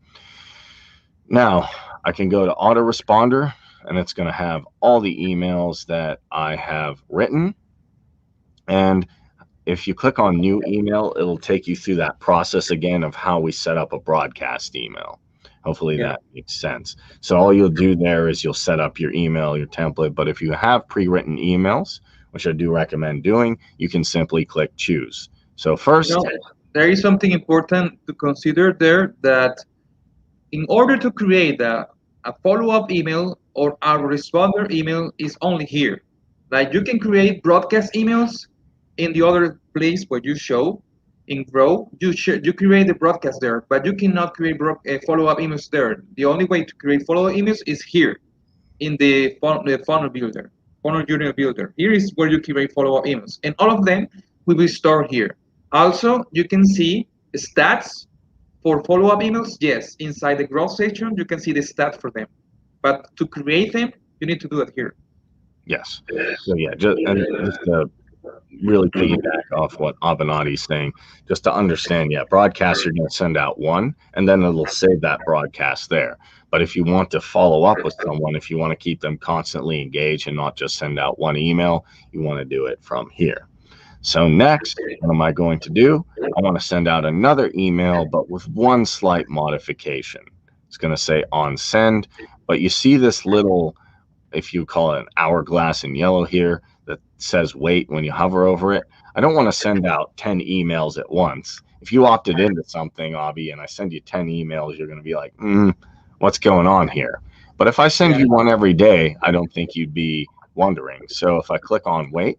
Now, I can go to autoresponder, and it's going to have all the emails that I have written. And if you click on new email, it'll take you through that process again of how we set up a broadcast email. Hopefully that makes sense. So all you'll do there is you'll set up your email, your template. But if you have pre-written emails, which I do recommend doing, you can simply click choose. So first, there is something important to consider there, that in order to create a follow-up email or a responder email is only here. Like, you can create broadcast emails in the other place where you show in Grow. You create the broadcast there, but you cannot create follow-up emails there. The only way to create follow-up emails is here in the funnel builder. Funnel Journey Builder. Here is where you create follow-up emails, and all of them will be stored here. Also, you can see stats for follow-up emails. Yes, inside the growth section, you can see the stats for them. But to create them, you need to do it here. Yes. So yeah, just to really piggyback off what Avenatti is saying, just to understand, broadcast, you're going to send out one, and then it'll save that broadcast there. But if you want to follow up with someone, if you want to keep them constantly engaged and not just send out one email, you want to do it from here. So next, what am I going to do? I want to send out another email, but with one slight modification. It's going to say on send, but you see this little, if you call it an hourglass in yellow here, that says wait when you hover over it. I don't want to send out 10 emails at once. If you opted into something, Avi, and I send you 10 emails, you're going to be like, what's going on here? But if I send you one every day, I don't think you'd be wondering. So if I click on wait,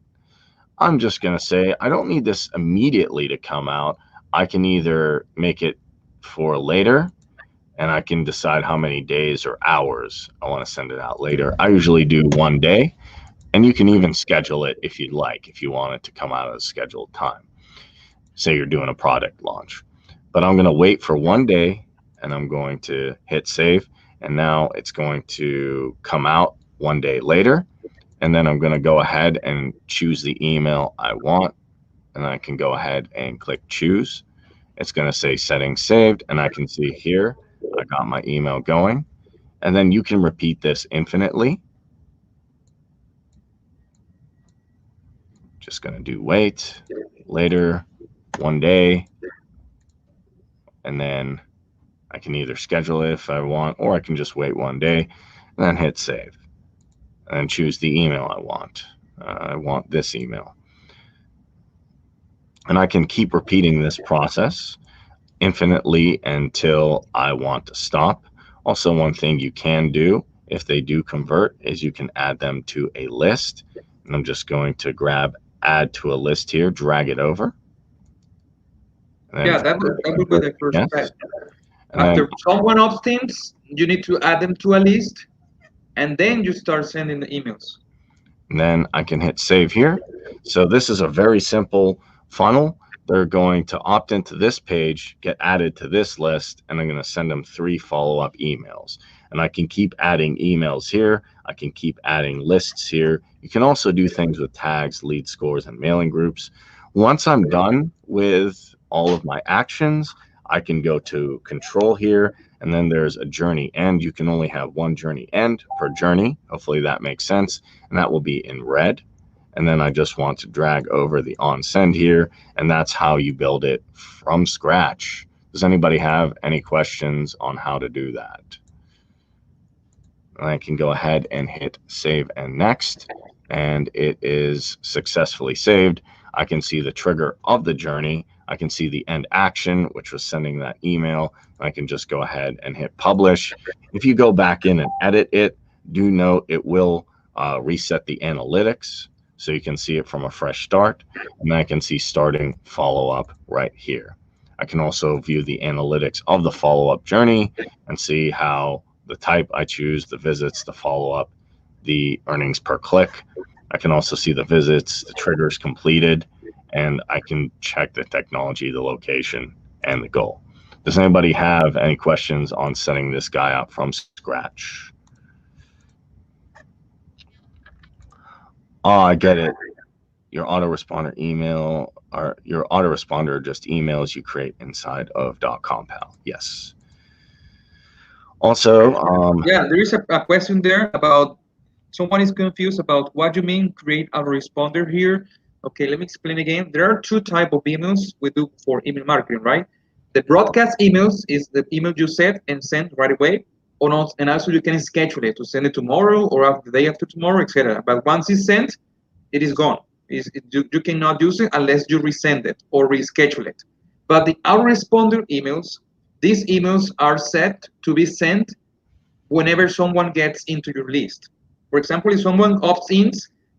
I'm just going to say, I don't need this immediately to come out. I can either make it for later, and I can decide how many days or hours I want to send it out later. I usually do 1 day, and you can even schedule it if you'd like, if you want it to come out at a scheduled time. Say you're doing a product launch. but I'm going to wait for 1 day and I'm going to hit save. And now it's going to come out 1 day later. And then I'm going to go ahead and choose the email I want. And I can go ahead and click choose. It's going to say settings saved. And I can see here, I got my email going. And then you can repeat this infinitely. Just going to do wait, later, 1 day. And then I can either schedule it if I want, or I can just wait 1 day and then hit save. And then choose the email I want. I want this email. And I can keep repeating this process infinitely until I want to stop. Also, one thing you can do if they do convert is you can add them to a list. And I'm just going to grab add to a list here, drag it over. Yeah, that would be the first step. After someone opts, you need to add them to a list, and then you start sending the emails. And then I can hit save here. So this is a very simple funnel. They're going to opt into this page, get added to this list, and I'm going to send them 3 follow-up emails. And I can keep adding emails here. I can keep adding lists here. You can also do things with tags, lead scores, and mailing groups. Once I'm done with all of my actions, I can go to control here, and then there's a journey end. You can only have 1 journey end per journey. Hopefully that makes sense. And that will be in red. And then I just want to drag over the on send here, and that's how you build it from scratch. Does anybody have any questions on how to do that? I can go ahead and hit save and next, and it is successfully saved. I can see the trigger of the journey. I can see the end action, which was sending that email. I can just go ahead and hit publish. If you go back in and edit it, do note it will reset the analytics, so you can see it from a fresh start. And I can see starting follow-up right here. I can also view the analytics of the follow-up journey and see how the type I choose, the visits, the follow-up, the earnings per click. I can also see the visits, the triggers completed, and I can check the technology, the location, and the goal. Does anybody have any questions on setting this guy up from scratch? Oh, I get it. Your autoresponder email, or your autoresponder just emails you create inside of Dotcompal. Yes. Also, yeah, there is a question there about someone is confused about what you mean create autoresponder here. Okay, let me explain again. There are 2 types of emails we do for email marketing, right? The broadcast emails is the email you set and send right away. And also you can schedule it to send it tomorrow or after the day after tomorrow, etc. But once it's sent, it is gone. You cannot use it unless you resend it or reschedule it. But the autoresponder emails, these emails are set to be sent whenever someone gets into your list. For example, if someone opts in,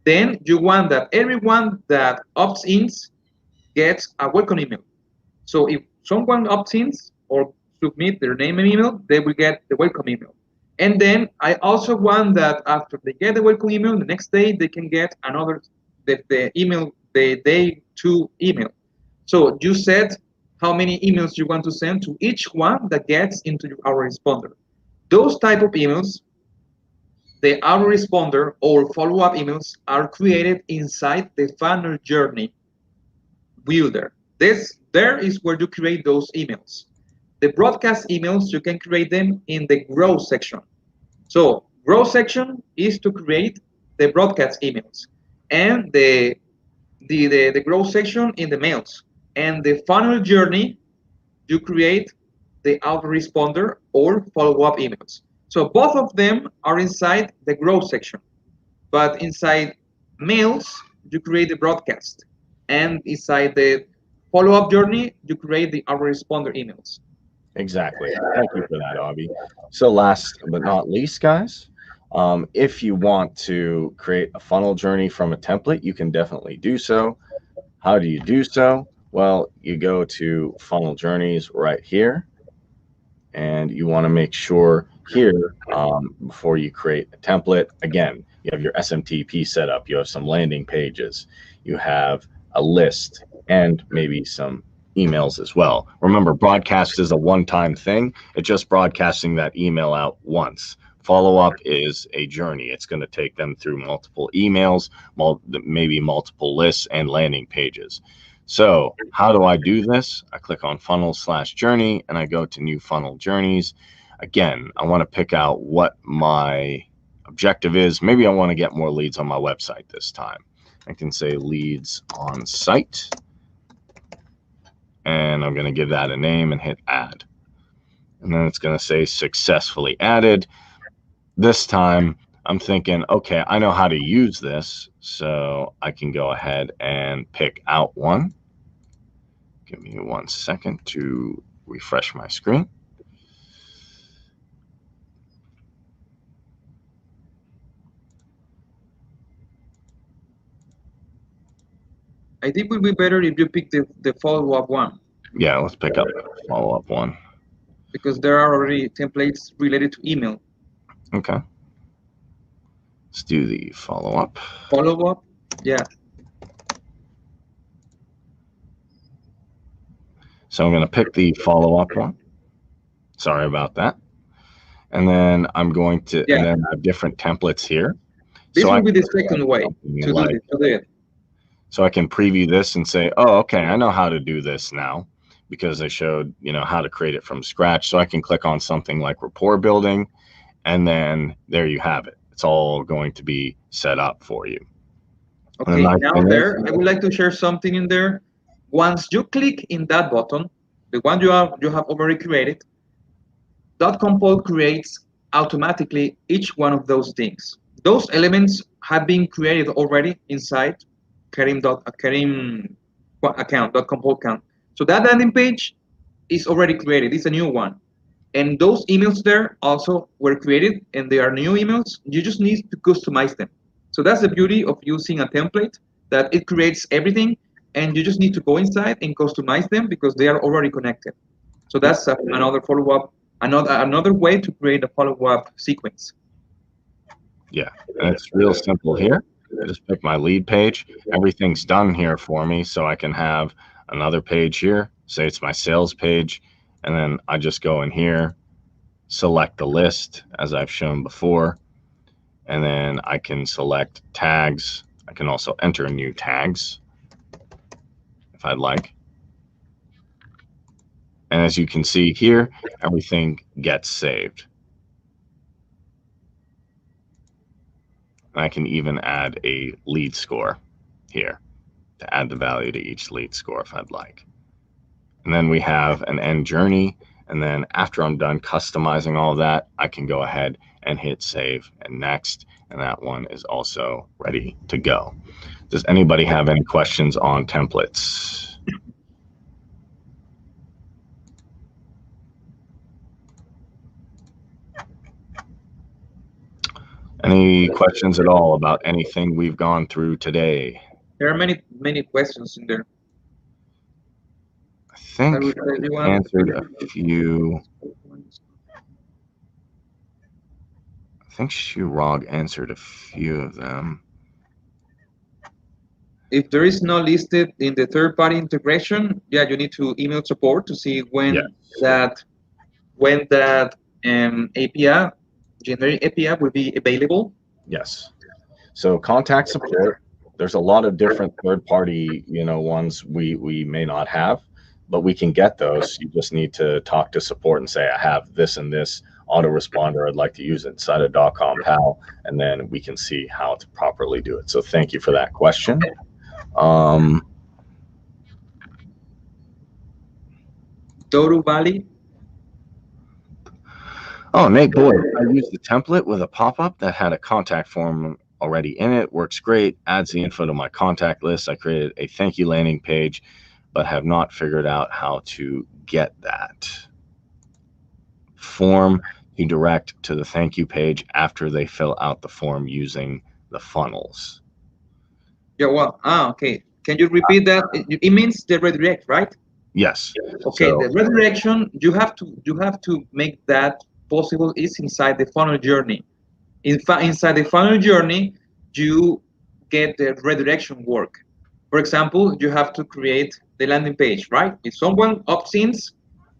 then you want that everyone that opts in gets a welcome email. So if someone opts in or submit their name and email, they will get the welcome email. And then I also want that after they get the welcome email, the next day they can get another the email, the day 2 email. So you set how many emails you want to send to each one that gets into your autoresponder. Those type of emails, the autoresponder or follow-up emails, are created inside the funnel journey builder. There is where you create those emails. The broadcast emails, you can create them in the grow section. So grow section is to create the broadcast emails, and the grow section in the mails. And the funnel journey, you create the autoresponder or follow-up emails. So both of them are inside the grow section, but inside mails, you create the broadcast, and inside the follow-up journey, you create the autoresponder emails. Exactly. Thank you for that, Avi. So last but not least, guys, if you want to create a funnel journey from a template, you can definitely do so. How do you do so? Well, you go to funnel journeys right here, and you want to make sure here before you create a template, again, you have your SMTP setup, you have some landing pages, you have a list, and maybe some emails as well. Remember, broadcast is a one-time thing. It's just broadcasting that email out once. Follow-up is a journey. It's going to take them through multiple emails, maybe multiple lists and landing pages. So how do I do this? I click on funnel/journey and I go to new funnel journeys. Again, I want to pick out what my objective is. Maybe I want to get more leads on my website this time. I can say leads on site, and I'm going to give that a name and hit add. And then it's going to say successfully added. This time I'm thinking, okay, I know how to use this, so I can go ahead and pick out one. Give me 1 second to refresh my screen. I think it would be better if you pick the follow-up one. Yeah, let's pick up the follow-up one. Because there are already templates related to email. Okay. Let's do the follow-up. Follow-up, yeah. So I'm going to pick the follow-up one. Sorry about that. And then I'm going to, and then I have different templates here. This will be the second way to do it. So I can preview this and say, oh, okay, I know how to do this now because I showed, how to create it from scratch. So I can click on something like rapport building, and then there you have it. It's all going to be set up for you. Okay, now there, I would like to share something in there. Once you click in that button, the one you have already created, Dotcompal creates automatically each one of those things. Those elements have been created already inside Karim account, Dotcompal account. So that landing page is already created. It's a new one. And those emails there also were created, and they are new emails. You just need to customize them. So that's the beauty of using a template, that it creates everything, and you just need to go inside and customize them because they are already connected. So that's another follow-up, another way to create a follow-up sequence. Yeah, and it's real simple here. I just pick my lead page. Everything's done here for me, so I can have another page here. Say it's my sales page, and then I just go in here, select the list as I've shown before, and then I can select tags. I can also enter new tags if I'd like. And as you can see here, everything gets saved. I can even add a lead score here to add the value to each lead score if I'd like. And then we have an end journey. And then after I'm done customizing all that, I can go ahead and hit save and next. And that one is also ready to go. Does anybody have any questions on templates? Any questions at all about anything we've gone through today? There are many questions in there. I think I answered a few. I think Shurag answered a few of them. If there is no listed in the third-party integration, yeah, you need to email support to see when that API, generic API, will be available. Yes. So contact support. There's a lot of different third-party, ones we may not have, but we can get those. You just need to talk to support and say, I have this and this autoresponder. I'd like to use it inside of Dotcompal, and then we can see how to properly do it. So thank you for that question. Doru Valley. Oh, Nate Boyd, I used the template with a pop-up that had a contact form already in it. Works great. Adds the info to my contact list. I created a thank you landing page, but have not figured out how to get that form to direct to the thank you page after they fill out the form using the funnels. Yeah, well, okay. Can you repeat that? It means the redirect, right? Yes. Okay, so the redirection, you have to make that possible is inside the funnel journey. Inside the funnel journey, you get the redirection work. For example, you have to create the landing page, right? If someone opts in,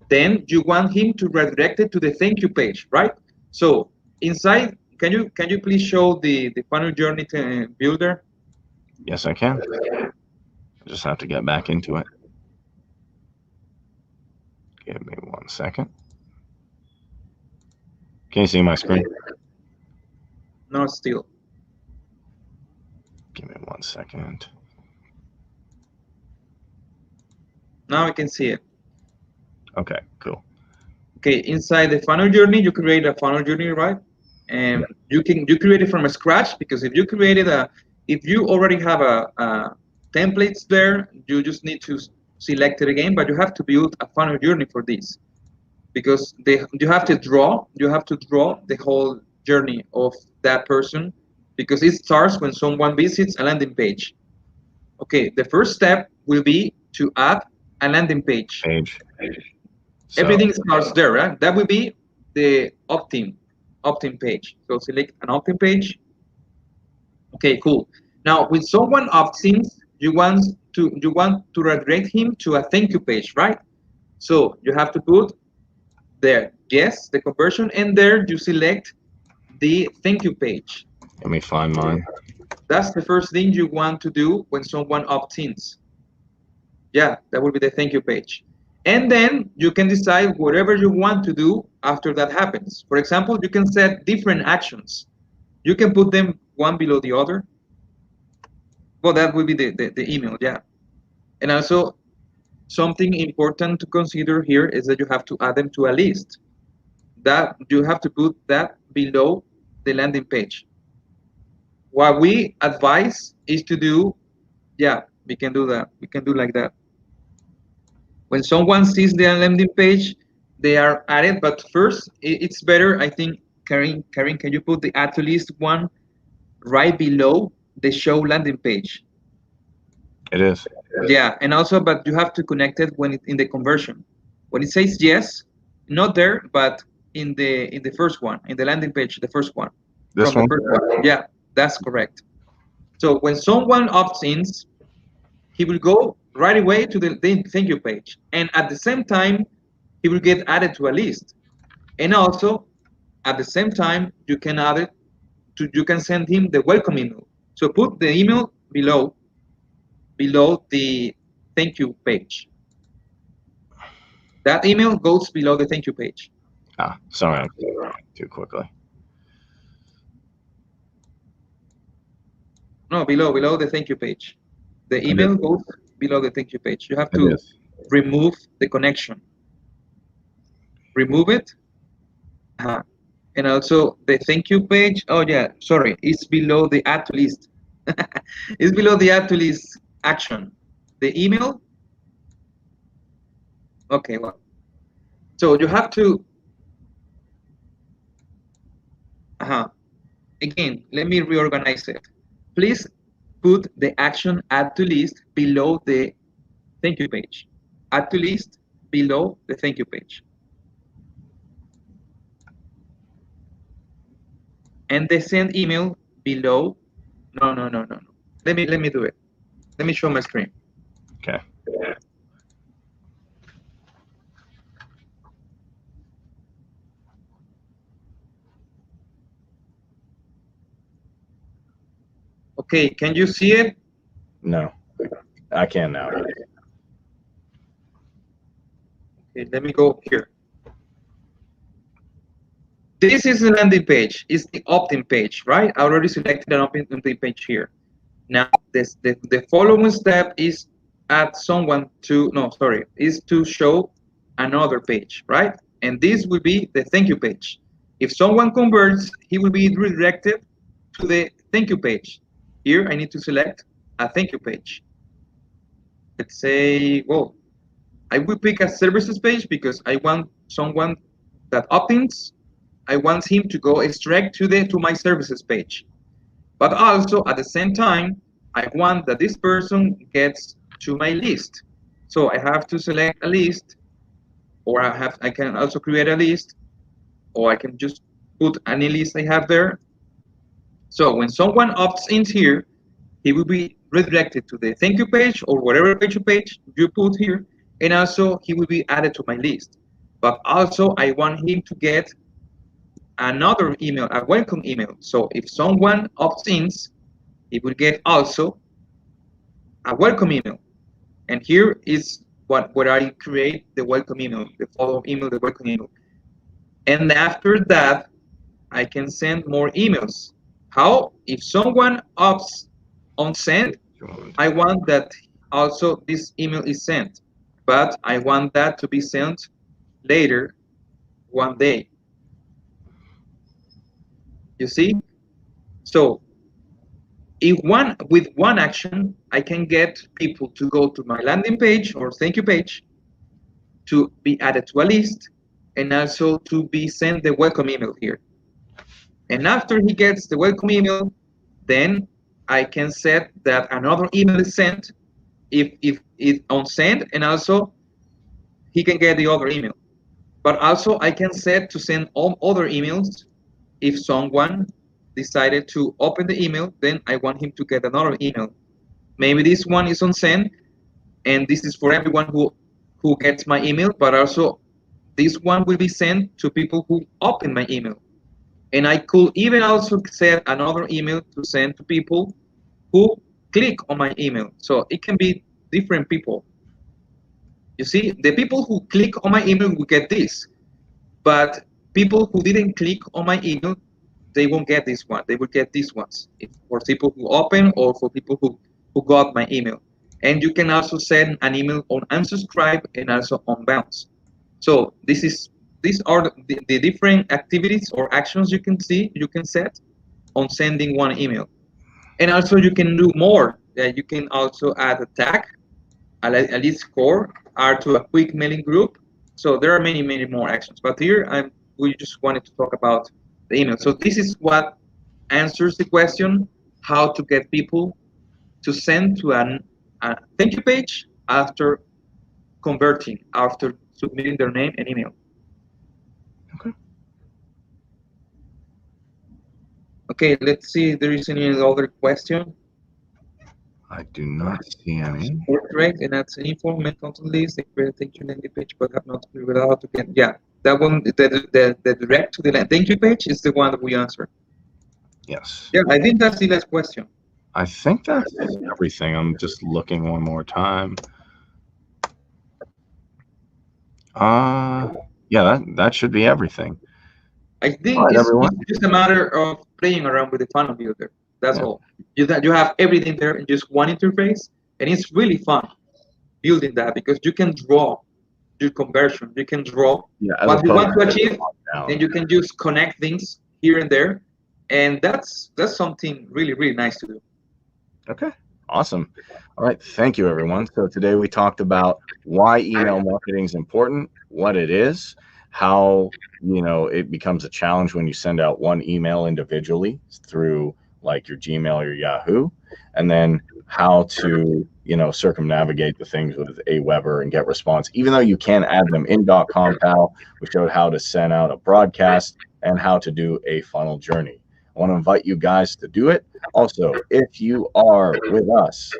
then you want him to redirect it to the thank you page, right? So inside, can you please show the funnel journey builder? Yes, I can. I just have to get back into it. Give me 1 second. Can you see my screen? No, still. Give me 1 second. Now I can see it. Okay, cool. Okay, inside the funnel journey, you create a funnel journey, right? And you create it from scratch, because if you already have a templates there, you just need to select it again. But you have to build a funnel journey for this, because you have to draw the whole journey of that person, because it starts when someone visits a landing page. Okay, the first step will be to add a landing page. So, Everything starts there, right? That will be the opt-in page. So select an opt-in page. Okay, cool. Now, when someone opts in, you want to redirect him to a thank you page, right? So you have to put there, yes, the conversion, and there you select the thank you page. let me find mine. That's the first thing you want to do when someone opts in. Yeah, that will be the thank you page. And then you can decide whatever you want to do after that happens. For example, you can set different actions. You can put them one below the other. Well, that will be the email, yeah. And also, something important to consider here is that you have to add them to a list. That you have to put that below the landing page. What we advise is to do, yeah, we can do that. We can do like that. When someone sees the landing page, they are added. But first, it's better, I think, Karin, can you put the add to list one right below the show landing page? It is. Yeah, and also, but you have to connect it when in the conversion. When it says yes, not there, but in the first one, in the landing page, the first one. This one? The first one. Yeah, that's correct. So when someone opts in, he will go right away to the thank you page, and at the same time, he will get added to a list. And also, at the same time, you can add it to, you can send him the welcome email. So put the email below the thank you page. That email goes below the thank you page. Sorry, I'm too quickly. No, below the thank you page. The email goes below the thank you page. You have to remove the connection. Remove it. And also the thank you page. Oh yeah, sorry, it's below the add to list. It's below the add to list action. The email. Okay, well, so you have to. Again, let me reorganize it. Please put the action add to list below the thank you page. Add to list below the thank you page. And the send email below. No. Let me do it. Let me show my screen. Okay. Okay, can you see it? No, I can now. Okay, let me go here. This is the landing page. It's the opt-in page, right? I already selected an opt-in page here. Now, the following step is add someone to, is to show another page, right? And this will be the thank you page. If someone converts, he will be redirected to the thank you page. Here, I need to select a thank you page. Let's say, well, I will pick a services page because I want someone that opts. I want him to go straight to my services page. But also at the same time, I want that this person gets to my list. So I have to select a list, or I can also create a list, or I can just put any list I have there. So when someone opts in here, he will be redirected to the thank you page or whatever page you put here, and also he will be added to my list. But also I want him to get another email, a welcome email. So if someone opts in, he will get also a welcome email. And here is what I create, the welcome email, the follow-up email, the welcome email. And after that, I can send more emails. How? If someone opts on send, I want that also this email is sent, but I want that to be sent later, one day. You see? So if with one action, I can get people to go to my landing page or thank you page, to be added to a list, and also to be sent the welcome email here. And after he gets the welcome email, then I can set that another email is sent if it's on send, and also he can get the other email. But also I can set to send all other emails. If someone decided to open the email, then I want him to get another email. Maybe this one is on send, and this is for everyone who gets my email, but also this one will be sent to people who open my email. And I could even also set another email to send to people who click on my email. So it can be different people. You see, the people who click on my email will get this, but people who didn't click on my email, they won't get this one. They will get these ones. It's for people who open or for people who got my email. And you can also send an email on unsubscribe and also on bounce. So these are the different activities or actions you can set on sending one email. And also you can do more. You can also add a tag, a list score, add to a quick mailing group. So there are many more actions. But here we just wanted to talk about the email. So this is what answers the question how to get people to send to a thank you page after converting, after submitting their name and email. Okay. Okay, let's see if there is any other question. I do not see any. Correct, and that's an info content list. They create a thank you landing page, but have not figured out how to get. Yeah, that one, the direct to the thank you page is the one that we answered. Yes. Yeah, I think that's the last question. I think that's everything. I'm just looking one more time. Yeah, that should be everything. I think it's just a matter of playing around with the funnel builder. That's all. You have everything there in just one interface, and it's really fun building that because you can draw your conversion. You can draw what you want to achieve, and you can just connect things here and there, and that's something really nice to do. Okay, awesome. All right, thank you, everyone. So today we talked about why email marketing is important, what it is, how it becomes a challenge when you send out one email individually through like your Gmail or Yahoo, and then how to circumnavigate the things with Aweber and get response, even though you can add them in Dotcompal. We showed how to send out a broadcast and how to do a funnel journey. I want to invite you guys to do it. Also, if you are with us,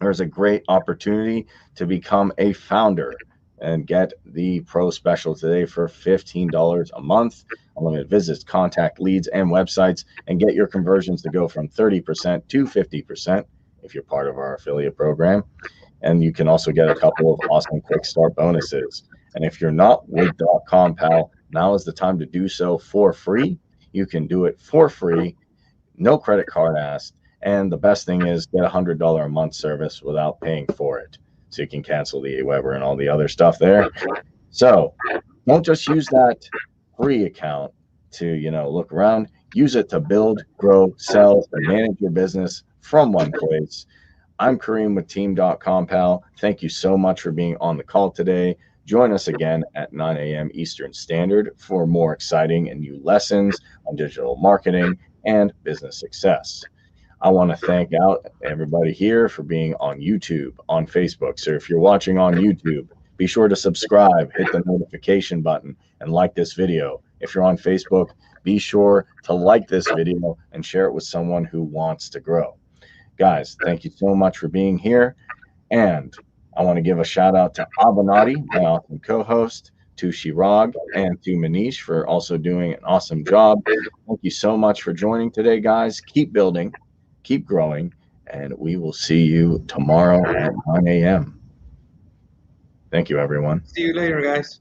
there's a great opportunity to become a founder and get the pro special today for $15 a month, unlimited visits, contact leads, and websites, and get your conversions to go from 30% to 50% if you're part of our affiliate program. And you can also get a couple of awesome quick start bonuses. And if you're not with Dotcompal, now is the time to do so for free. You can do it for free, no credit card asked. And the best thing is get $100 a month service without paying for it. So you can cancel the Aweber and all the other stuff there. So don't just use that free account to, look around. Use it to build, grow, sell, and manage your business from one place. I'm Kareem with Team Dotcompal. Thank you so much for being on the call today. Join us again at 9 a.m. Eastern Standard for more exciting and new lessons on digital marketing and business success. I want to thank out everybody here for being on YouTube, on Facebook. So if you're watching on YouTube, be sure to subscribe, hit the notification button, and like this video. If you're on Facebook, be sure to like this video and share it with someone who wants to grow. Guys, thank you so much for being here. And I want to give a shout out to Avenatti, my awesome co-host, to Shirag, and to Manish for also doing an awesome job. Thank you so much for joining today, guys. Keep building, keep growing, and we will see you tomorrow at 9 a.m. Thank you, everyone. See you later, guys.